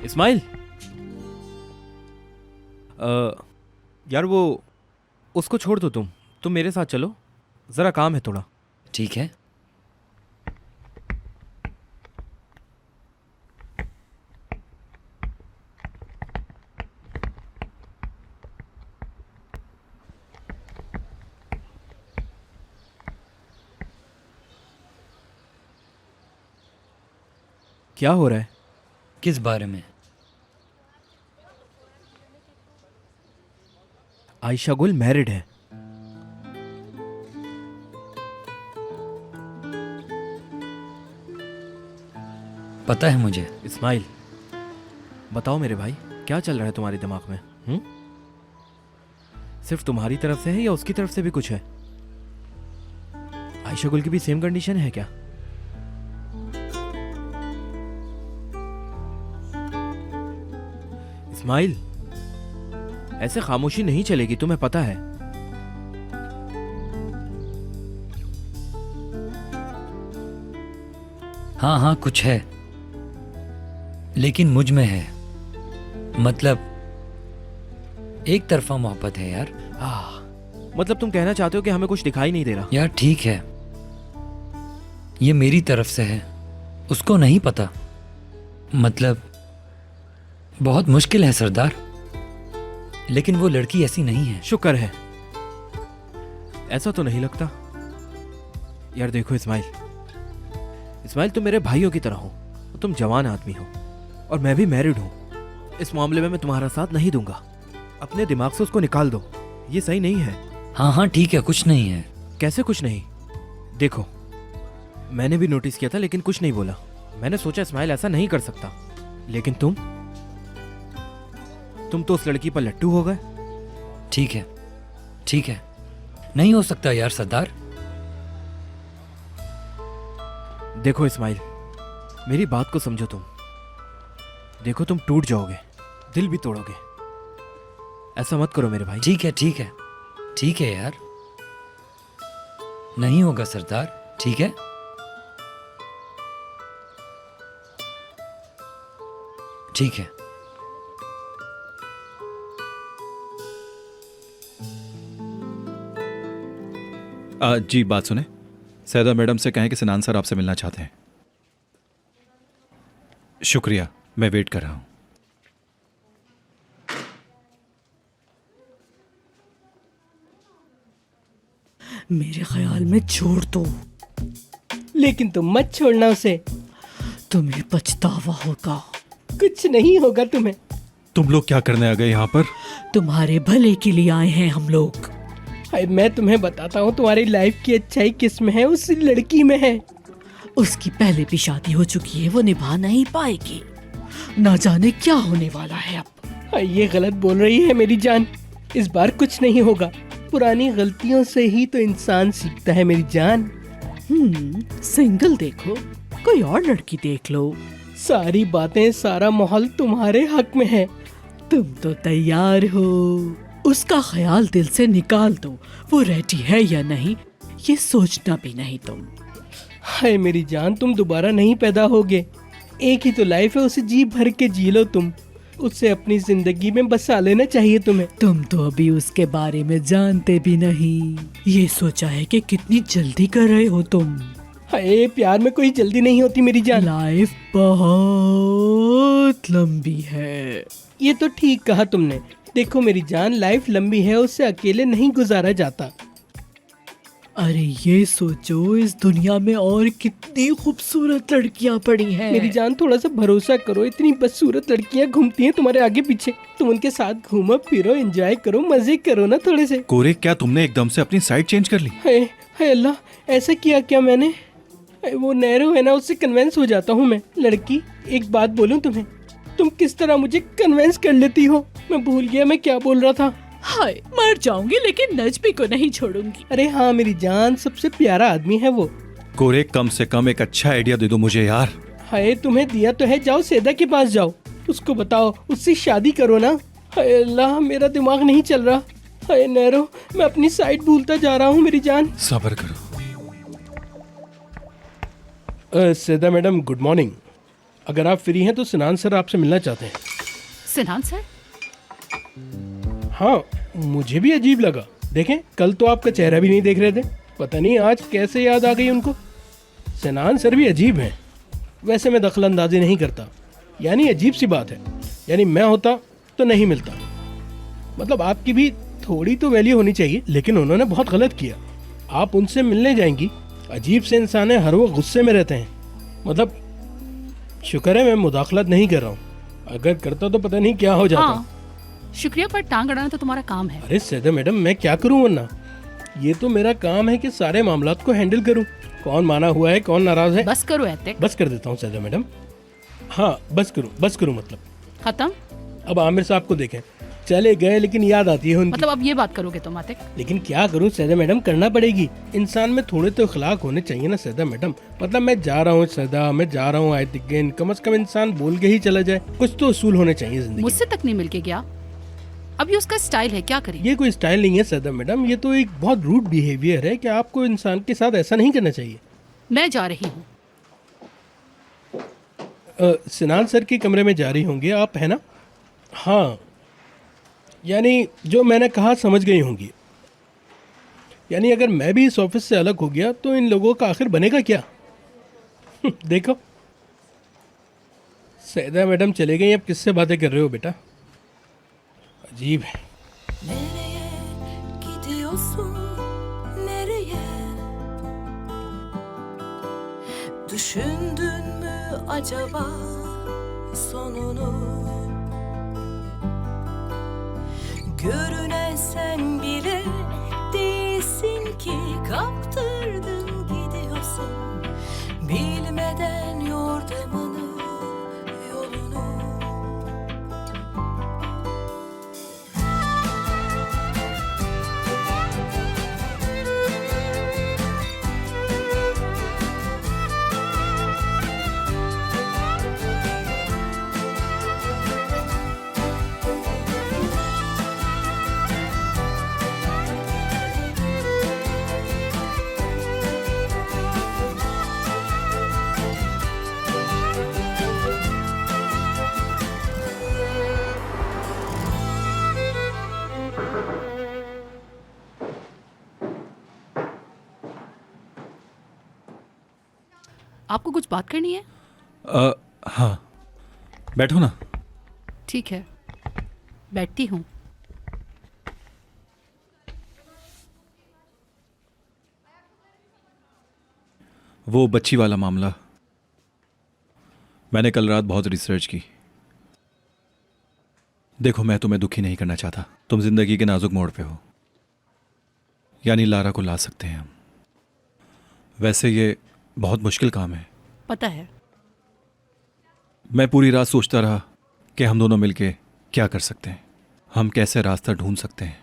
इस्माइल, यार वो उसको छोड़ दो, तुम मेरे साथ चलो, ज़रा काम है थोड़ा। ठीक है। क्या हो रहा है? किस बारे में? आयशा गुल मैरिड है। पता है मुझे। इस्माइल, बताओ मेरे भाई, क्या चल रहा है तुम्हारे दिमाग में? सिर्फ तुम्हारी तरफ से है या उसकी तरफ से भी कुछ है? आयशा गुल की भी सेम कंडीशन है क्या? इस्माइल, ऐसे खामोशी नहीं चलेगी, तुम्हें पता है। हाँ हाँ कुछ है, लेकिन मुझ में है। मतलब एक तरफा मोहब्बत है यार। मतलब तुम कहना चाहते हो कि हमें कुछ दिखाई नहीं दे रहा? यार ठीक है, ये मेरी तरफ से है, उसको नहीं पता। मतलब बहुत मुश्किल है सरदार, लेकिन वो लड़की ऐसी नहीं है। शुक्र है। ऐसा तो नहीं लगता यार। देखो इस्माइल, इस्माइल तुम मेरे भाइयों की तरह हो, तुम जवान आदमी हो और मैं भी मैरिड हूँ। इस मामले में मैं तुम्हारा साथ नहीं दूंगा। अपने दिमाग से उसको निकाल दो, ये सही नहीं है। हाँ हाँ ठीक है, कुछ नहीं है। कैसे कुछ नहीं? देखो मैंने भी नोटिस किया था लेकिन कुछ नहीं बोला। मैंने सोचा इस्माइल ऐसा नहीं कर सकता, लेकिन तुम तो उस लड़की पर लट्टू हो गए। ठीक है ठीक है, नहीं हो सकता यार सरदार। देखो इस्माइल, मेरी बात को समझो तुम। देखो तुम टूट जाओगे, दिल भी तोड़ोगे। ऐसा मत करो मेरे भाई। ठीक है ठीक है ठीक है यार, नहीं होगा सरदार, ठीक है। ठीक है। जी बात सुने, सैदा मैडम से कहें कि सिनान सर आपसे मिलना चाहते हैं। शुक्रिया, मैं वेट कर रहा हूं। मेरे ख्याल में छोड़ दो। लेकिन तुम मत छोड़ना उसे, तुम्हें पछतावा होगा। कुछ नहीं होगा तुम्हें। तुम लोग क्या करने आ गए यहाँ पर? तुम्हारे भले के लिए आए हैं हम लोग। हाय, मैं तुम्हें बताता हूँ तुम्हारी लाइफ की अच्छाई किस में है, उस लड़की में है। उसकी पहले भी शादी हो चुकी है, वो निभा नहीं पाएगी। ना जाने क्या होने वाला है अब। हाय, ये गलत बोल रही है मेरी जान। इस बार कुछ नहीं होगा। पुरानी गलतियों से ही तो इंसान सीखता है मेरी जान। सिंगल देखो, कोई और लड़की देख लो। सारी बातें, सारा माहौल तुम्हारे हक में है। तुम तो तैयार हो। उसका ख्याल दिल से निकाल दो, वो रेडी है या नहीं ये सोचना भी नहीं तुम। हाय मेरी जान, तुम दोबारा नहीं पैदा होगे। एक ही तो लाइफ है, उसे जी भर के जी लो तुम। उसे अपनी जिंदगी में बसा लेना चाहिए तुम्हें। तुम तो अभी उसके बारे में जानते भी नहीं। ये सोचा है कि कितनी जल्दी कर रहे हो तुम। हाय, प्यार में कोई जल्दी नहीं होती मेरी जान। लाइफ बहुत लंबी है। ये तो ठीक कहा तुमने। देखो मेरी जान, लाइफ लंबी है, उससे अकेले नहीं गुजारा जाता। अरे ये सोचो, इस दुनिया में और कितनी खूबसूरत लड़कियां पड़ी हैं। मेरी जान, थोड़ा सा भरोसा करो। इतनी बदसूरत लड़कियां घूमती हैं तुम्हारे आगे पीछे। तुम उनके साथ घूमो फिरो, एंजॉय करो, मजे करो ना थोड़े से। कोरे, क्या तुमने एकदम से अपनी साइड चेंज कर ली? हाय हाय अल्लाह, ऐसा किया क्या मैंने? वो नैरो है ना, उससे कन्वेंस हो जाता हूँ मैं। लड़की, एक बात बोलूं तुम्हें, तुम किस तरह मुझे कन्वेंस कर लेती हो। मैं भूल गया मैं क्या बोल रहा था। हाय, मर जाऊंगी लेकिन नजमी को नहीं छोड़ूंगी। अरे हाँ मेरी जान, सबसे प्यारा आदमी है वो। कोरे, कम से कम एक अच्छा आइडिया दे दो मुझे यार। हाय, तुम्हें दिया तो है, जाओ सैदा के पास जाओ, उसको बताओ, उससे शादी करो ना। हाय अल्लाह, मेरा दिमाग नहीं चल रहा। हाय नैरो, मैं अपनी साइड भूलता जा रहा हूँ मेरी जान। सब्र करो। सैदा मैडम, गुड मॉर्निंग। अगर आप फ्री हैं तो सिनान सर आपसे मिलना चाहते हैं। सिनान सर? हाँ, मुझे भी अजीब लगा। देखें, कल तो आपका चेहरा भी नहीं देख रहे थे, पता नहीं आज कैसे याद आ गई उनको। सिनान सर भी अजीब हैं। वैसे मैं दखल अंदाजी नहीं करता, यानी अजीब सी बात है। यानी मैं होता तो नहीं मिलता। मतलब आपकी भी थोड़ी तो वैल्यू होनी चाहिए, लेकिन उन्होंने बहुत गलत किया। आप उनसे मिलने जाएंगी? अजीब से इंसान है, हर वो गुस्से में रहते हैं। मतलब शुक्र है मैं मुदाखलत नहीं कर रहा हूँ, अगर करता तो पता नहीं क्या हो जाता। हाँ, शुक्रिया, पर टांग अड़ाना तो तुम्हारा काम है। अरे सैदा मैडम, मैं क्या करूँ वरना? ये तो मेरा काम है कि सारे मामलात को हैंडल करूँ। कौन माना हुआ है, कौन नाराज है। बस करो एतिक। बस कर देता हूँ सैदा मैडम। हाँ, बस करूँ मतलब खत्म। अब आमिर साहब को देखें, चले गए लेकिन याद आती है उनकी। मतलब अब ये बात करोगे तुम आतिक? लेकिन क्या करूं सैदा मैडम, करना पड़ेगी। इंसान में थोड़े तो इखलाक होने चाहिए ना सैदा मैडम। मतलब मैं जा रहा हूँ सैदा, मैं जा रहा हूँ आए दिन, कम से कम इंसान बोल के ही चला जाए। कुछ तो उसूल होने चाहिए जिंदगी। मुझसे तक नहीं मिलके गया। अब ये उसका स्टाइल है, क्या करें? ये कोई स्टाइल नहीं है सैदा मैडम, ये तो एक बहुत रूड बिहेवियर है कि आपको इंसान के साथ ऐसा नहीं करना चाहिए। मैं जा रही हूँ। सिनान सर के कमरे में जा रही होंगी आप, है ना? हाँ, यानी जो मैंने कहा समझ गई होंगी। यानी अगर मैं भी इस ऑफिस से अलग हो गया तो इन लोगों का आखिर बनेगा क्या? देखो सैदा मैडम चले गई, अब किससे बातें कर रहे हो बेटा? अजीब है। Düşündün mü acaba sonunu? Görünen sen bile değilsin ki, kaptırdın gidiyorsun bilmeden yordamını, yolunu. आपको कुछ बात करनी है? हाँ, बैठो ना। ठीक है, बैठती हूँ। वो बच्ची वाला मामला, मैंने कल रात बहुत रिसर्च की। देखो, मैं तुम्हें दुखी नहीं करना चाहता। तुम जिंदगी के नाजुक मोड़ पे हो, यानी लारा को ला सकते हैं हम। वैसे ये बहुत मुश्किल काम है, पता है। मैं पूरी रात सोचता रहा कि हम दोनों मिलके क्या कर सकते हैं, हम कैसे रास्ता ढूंढ सकते हैं,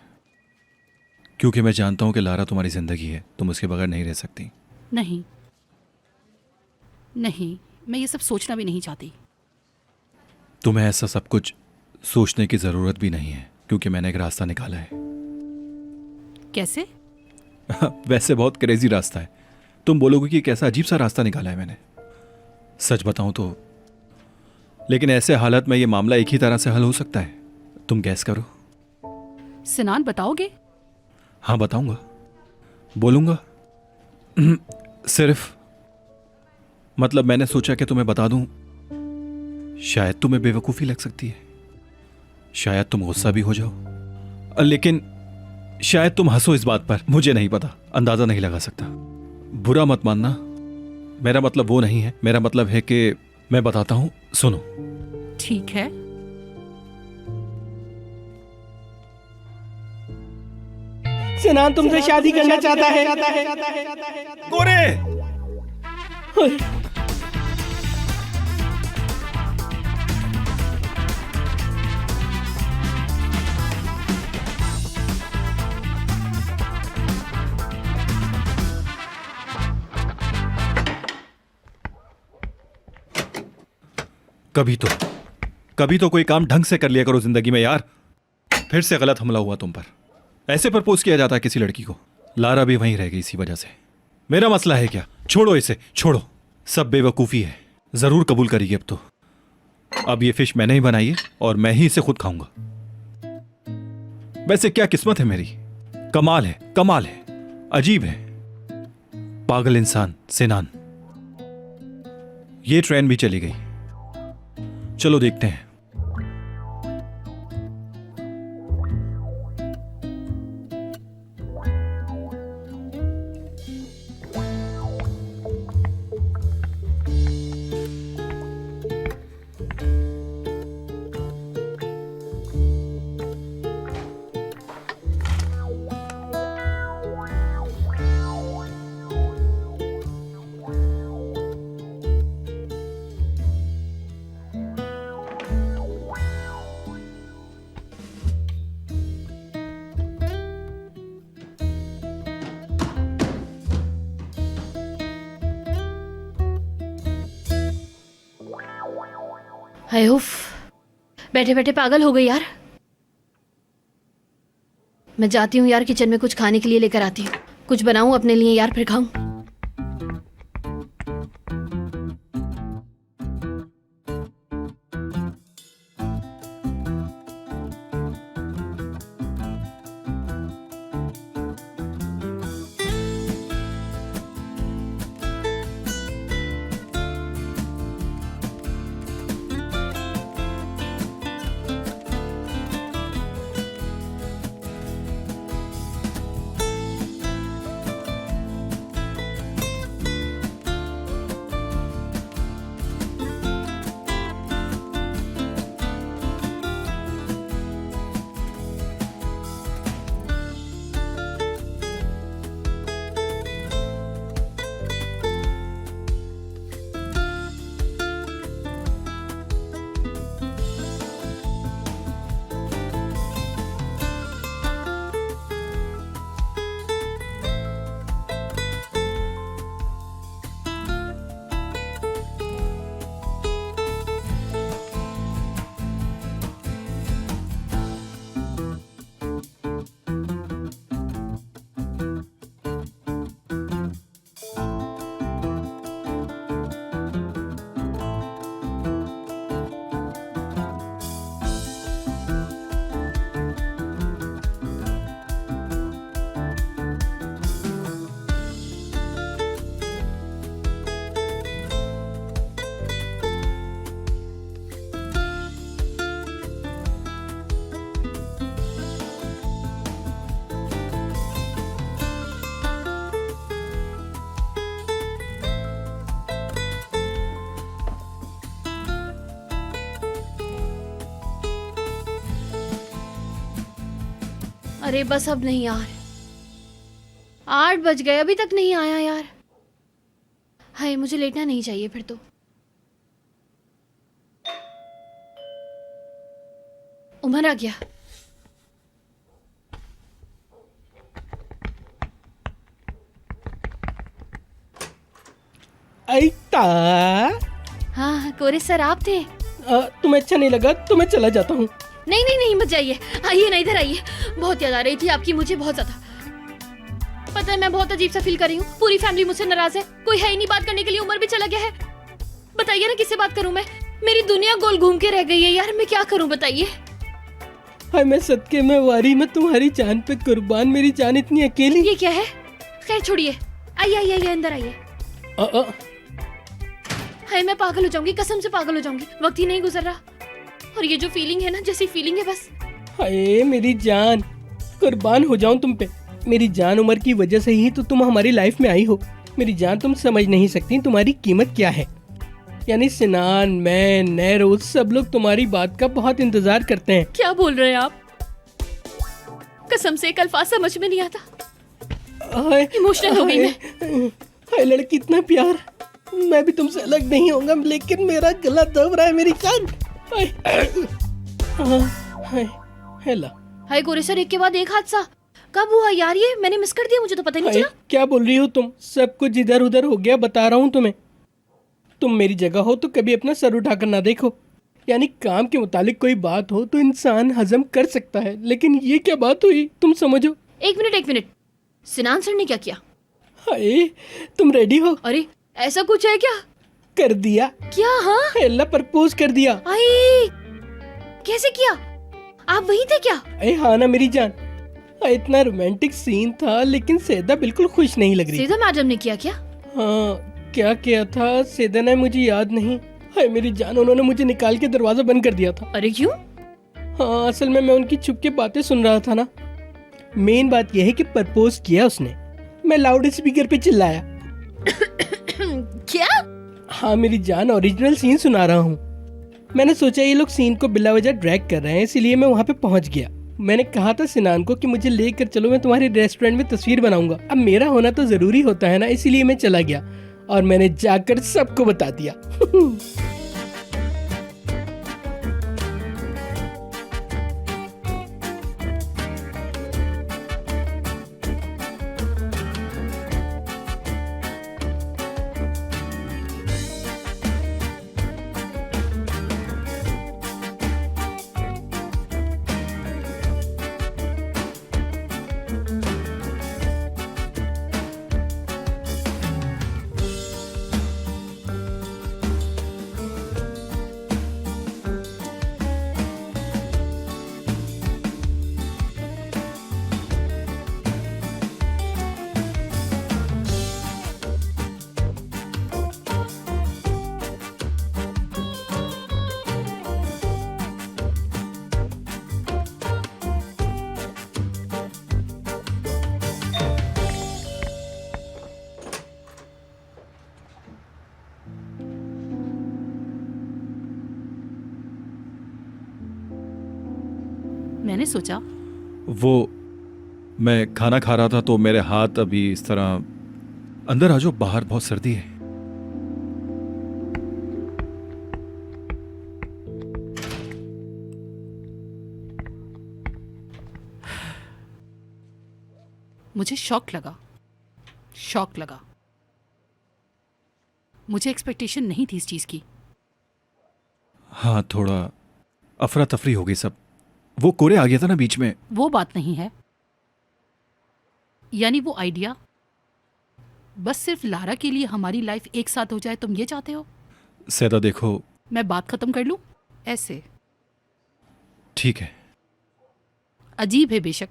क्योंकि मैं जानता हूं कि लारा तुम्हारी जिंदगी है, तुम उसके बगैर नहीं रह सकती। नहीं नहीं, मैं ये सब सोचना भी नहीं चाहती। तुम्हें ऐसा सब कुछ सोचने की ज़रूरत भी नहीं है, क्योंकि मैंने एक रास्ता निकाला है। कैसे? वैसे बहुत क्रेजी रास्ता है। तुम बोलोगे कि कैसा अजीब सा रास्ता निकाला है मैंने। सच बताऊं तो, लेकिन ऐसे हालत में ये मामला एक ही तरह से हल हो सकता है। तुम गैस करो। सिनान, बताओगे? हाँ, बताऊंगा, बोलूंगा। सिर्फ मतलब मैंने सोचा कि तुम्हें बता दूं, शायद तुम्हें बेवकूफ़ी लग सकती है, शायद तुम गुस्सा भी हो जाओ, लेकिन शायद तुम हंसो इस बात पर। मुझे नहीं पता, अंदाजा नहीं लगा सकता। बुरा मत मानना, मेरा मतलब वो नहीं है। मेरा मतलब है कि मैं बताता हूं, सुनो। ठीक है। सिनान तुमसे शादी करना चाहता है। गोरे! कभी तो कोई काम ढंग से कर लिया करो जिंदगी में यार। फिर से गलत हमला हुआ तुम पर। ऐसे प्रपोज किया जाता है किसी लड़की को? लारा भी वहीं रह गई इसी वजह से। मेरा मसला है क्या? छोड़ो इसे, छोड़ो। सब बेवकूफ़ी है, ज़रूर कबूल करेगी अब तो। अब ये फिश मैंने ही बनाई है और मैं ही इसे खुद खाऊंगा। वैसे क्या किस्मत है मेरी, कमाल है, कमाल है, अजीब है। पागल इंसान सिनान। ये ट्रेन भी चली गई। चलो देखते हैं। हाय उफ, बैठे बैठे पागल हो गई यार। मैं जाती हूँ यार, किचन में कुछ खाने के लिए लेकर आती हूँ। कुछ बनाऊँ अपने लिए यार, फिर खाऊं। अरे बस अब नहीं यार, 8 बज गए अभी तक नहीं आया यार। हाय मुझे लेटना नहीं चाहिए फिर तो। उमर आ गया। आइता हाँ कोरे सर आप थे। तुम्हें अच्छा नहीं लगा तो मैं चला जाता हूँ। नहीं नहीं नहीं मत जाइए, आइए ना इधर आइए। बहुत याद आ रही थी आपकी मुझे, बहुत ज्यादा। पता है मैं बहुत अजीब सा फील कर रही हूँ। पूरी फैमिली मुझसे नाराज है, कोई है ही नहीं बात करने के लिए। उमर भी चला गया है। बताइए ना किससे बात करूँ मैं? मेरी दुनिया गोल घूम के रह गई है यार, मैं क्या करूँ बताइए। हाय मैं सदके में वारी में तुम्हारी जान पे कुर्बान, मेरी जान इतनी अकेली। ये क्या है? खैर छोड़िए, आइए आइए आइए अंदर आइए। हाय मैं पागल हो जाऊंगी, कसम से पागल हो जाऊंगी। वक्त ही नहीं गुजर रहा। और ये जो फीलिंग है ना, जैसी फीलिंग है बस। हाय मेरी जान, कुर्बान हो जाऊं तुम पे। मेरी जान उम्र की वजह से ही तो तुम हमारी लाइफ में आई हो। मेरी जान तुम समझ नहीं सकती तुम्हारी कीमत क्या है। यानी सिनान, मैं, नैरोज, सब लोग तुम्हारी बात का बहुत इंतजार करते हैं। क्या बोल रहे हैं आप? कसम से एक अल्फाज समझ में नहीं आता। इमोशनल हो गई मैं। हाय लड़की, इतना प्यार। मैं भी तुमसे अलग नहीं होऊंगा, लेकिन मेरा गला दब रहा है मेरी जान। हाय कोरे सर, एक के बाद एक हादसा कब हुआ यार? ये मैंने मिस कर दिया, मुझे तो पता ही नहीं चला। क्या बोल रही हो तुम? सब कुछ इधर उधर हो गया, बता रहा हूँ तुम्हें। तुम मेरी जगह हो तो कभी अपना सर उठाकर ना देखो। यानी काम के मुतालिक कोई बात हो तो इंसान हजम कर सकता है, लेकिन ये क्या बात हुई तुम समझो। एक मिनट, सिनान सर ने क्या किया? हाय तुम रेडी हो? अरे ऐसा कुछ है क्या? कर दिया। क्या? हाँ अल्लाह प्रपोज कर दिया। आई कैसे किया? आप वही थे क्या? अरे हाँ ना मेरी जान। इतना रोमांटिक सीन था, लेकिन सेदा बिल्कुल खुश नहीं लग रही। सेदा मैडम ने किया क्या? हाँ क्या किया था सेदा ने, मुझे याद नहीं। हाय मेरी जान, उन्होंने मुझे निकाल के दरवाजा बंद कर दिया था। अरे क्यों? हाँ असल में मैं उनकी छुप के बातें सुन रहा था ना। मेन बात यह है कि प्रपोज किया उसने। मैं लाउड स्पीकर पे चिल्लाया। क्या? हाँ मेरी जान, ओरिजिनल सीन सुना रहा हूँ। मैंने सोचा ये लोग सीन को बिला वजह ड्रैग कर रहे हैं, इसीलिए मैं वहाँ पे पहुँच गया। मैंने कहा था सिनान को कि मुझे लेकर चलो, मैं तुम्हारे रेस्टोरेंट में तस्वीर बनाऊंगा। अब मेरा होना तो जरूरी होता है ना, इसीलिए मैं चला गया और मैंने जाकर सबको बता दिया। मैंने सोचा वो मैं खाना खा रहा था तो मेरे हाथ अभी इस तरह। अंदर आ जाओ, बाहर बहुत सर्दी है। मुझे शॉक लगा। मुझे एक्सपेक्टेशन नहीं थी इस चीज की। हाँ थोड़ा अफरा तफरी हो गई सब। वो कोरे आ गया था ना बीच में। वो बात नहीं है। यानी वो आइडिया बस सिर्फ लारा के लिए हमारी लाइफ एक साथ हो जाए, तुम ये चाहते हो? सैदा देखो, मैं बात खत्म कर लूं ऐसे? ठीक है। अजीब है बेशक,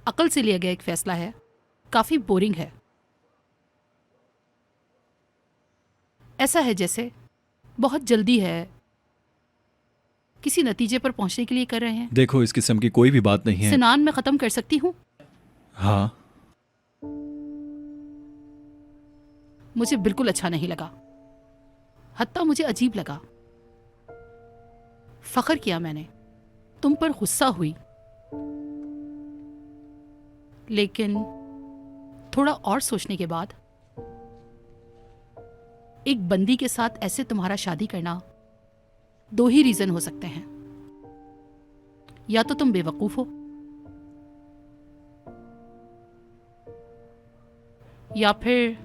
अकल से लिया गया एक फैसला है, काफी बोरिंग है। ऐसा है जैसे बहुत जल्दी है, किसी नतीजे पर पहुंचने के लिए कर रहे हैं। देखो इस किस्म की कोई भी बात नहीं है। सिनान मैं खत्म कर सकती हूँ। हाँ मुझे बिल्कुल अच्छा नहीं लगा, हत्ता मुझे अजीब लगा। फख्र किया मैंने, तुम पर गुस्सा हुई। लेकिन थोड़ा और सोचने के बाद एक बंदी के साथ ऐसे तुम्हारा शादी करना, दो ही रीजन हो सकते हैं। या तो तुम बेवकूफ हो, या फिर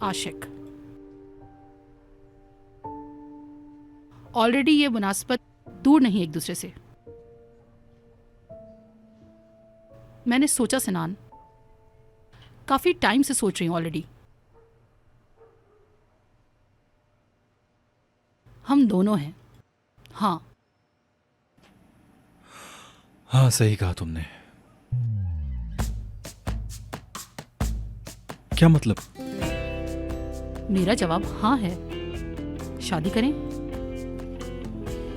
आशिक। ऑलरेडी ये मुनासबत दूर नहीं एक दूसरे से। मैंने सोचा सिनान, काफी टाइम से सोच रही हूं ऑलरेडी। हम दोनों हैं। हाँ हाँ, सही कहा तुमने। क्या मतलब? मेरा जवाब हाँ है। शादी करें?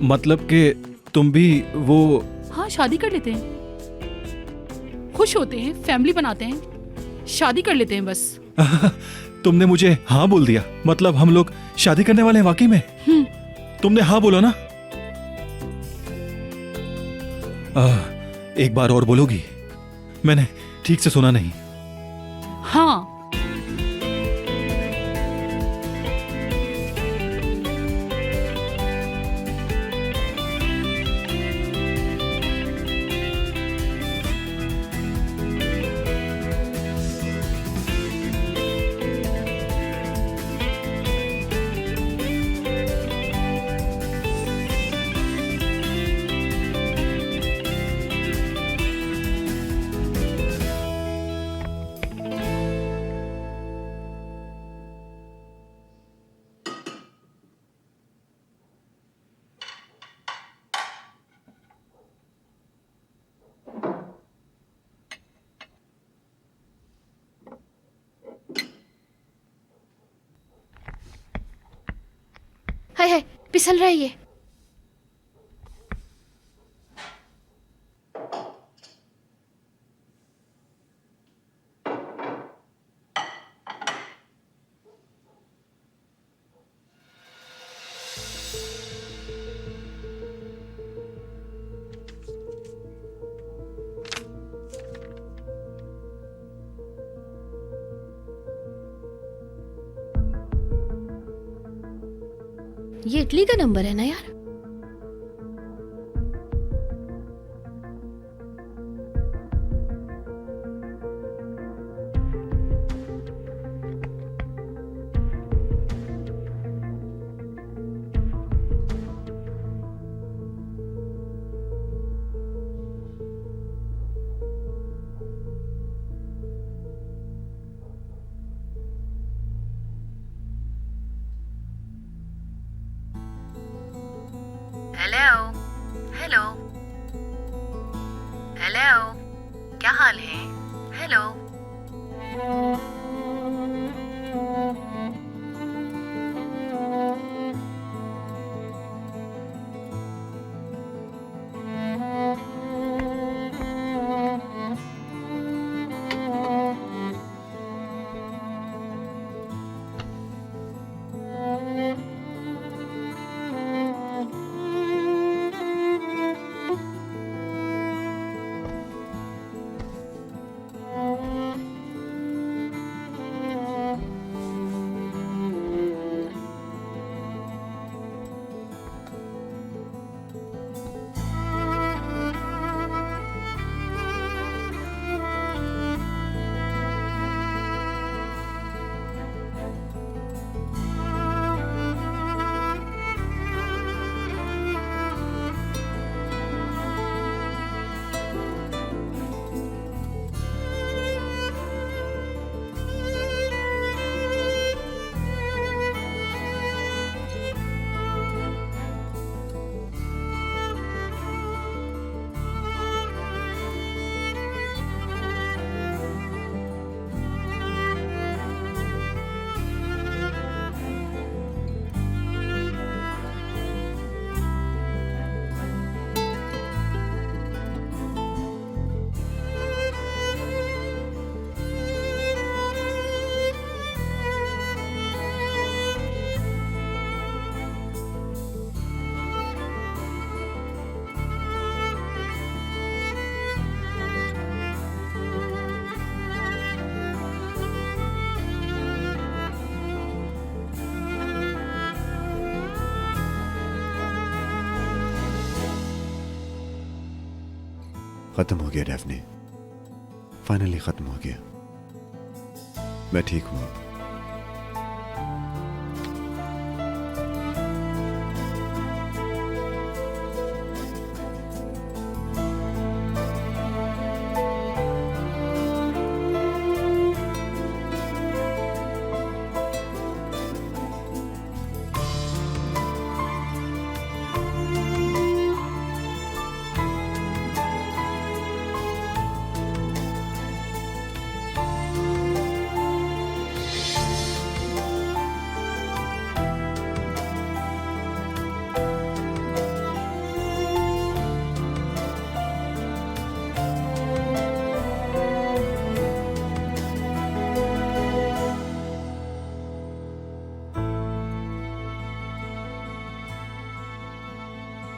मतलब कि तुम भी वो हाँ, शादी कर लेते हैं। खुश होते हैं, फैमिली बनाते हैं, शादी कर लेते हैं बस। तुमने मुझे हाँ बोल दिया, मतलब हम लोग शादी करने वाले हैं वाकई में? तुमने हाँ बोला ना? एक बार और बोलोगी? मैंने ठीक से सुना नहीं। हाँ। हाय हाय, फिसल रहा है ये। ये इटली का नंबर है ना यार? हेलो हेलो हेलो, क्या हाल है? हेलो। खत्म हो गया डैफ्ने, फाइनली खत्म हो गया। मैं ठीक हूँ।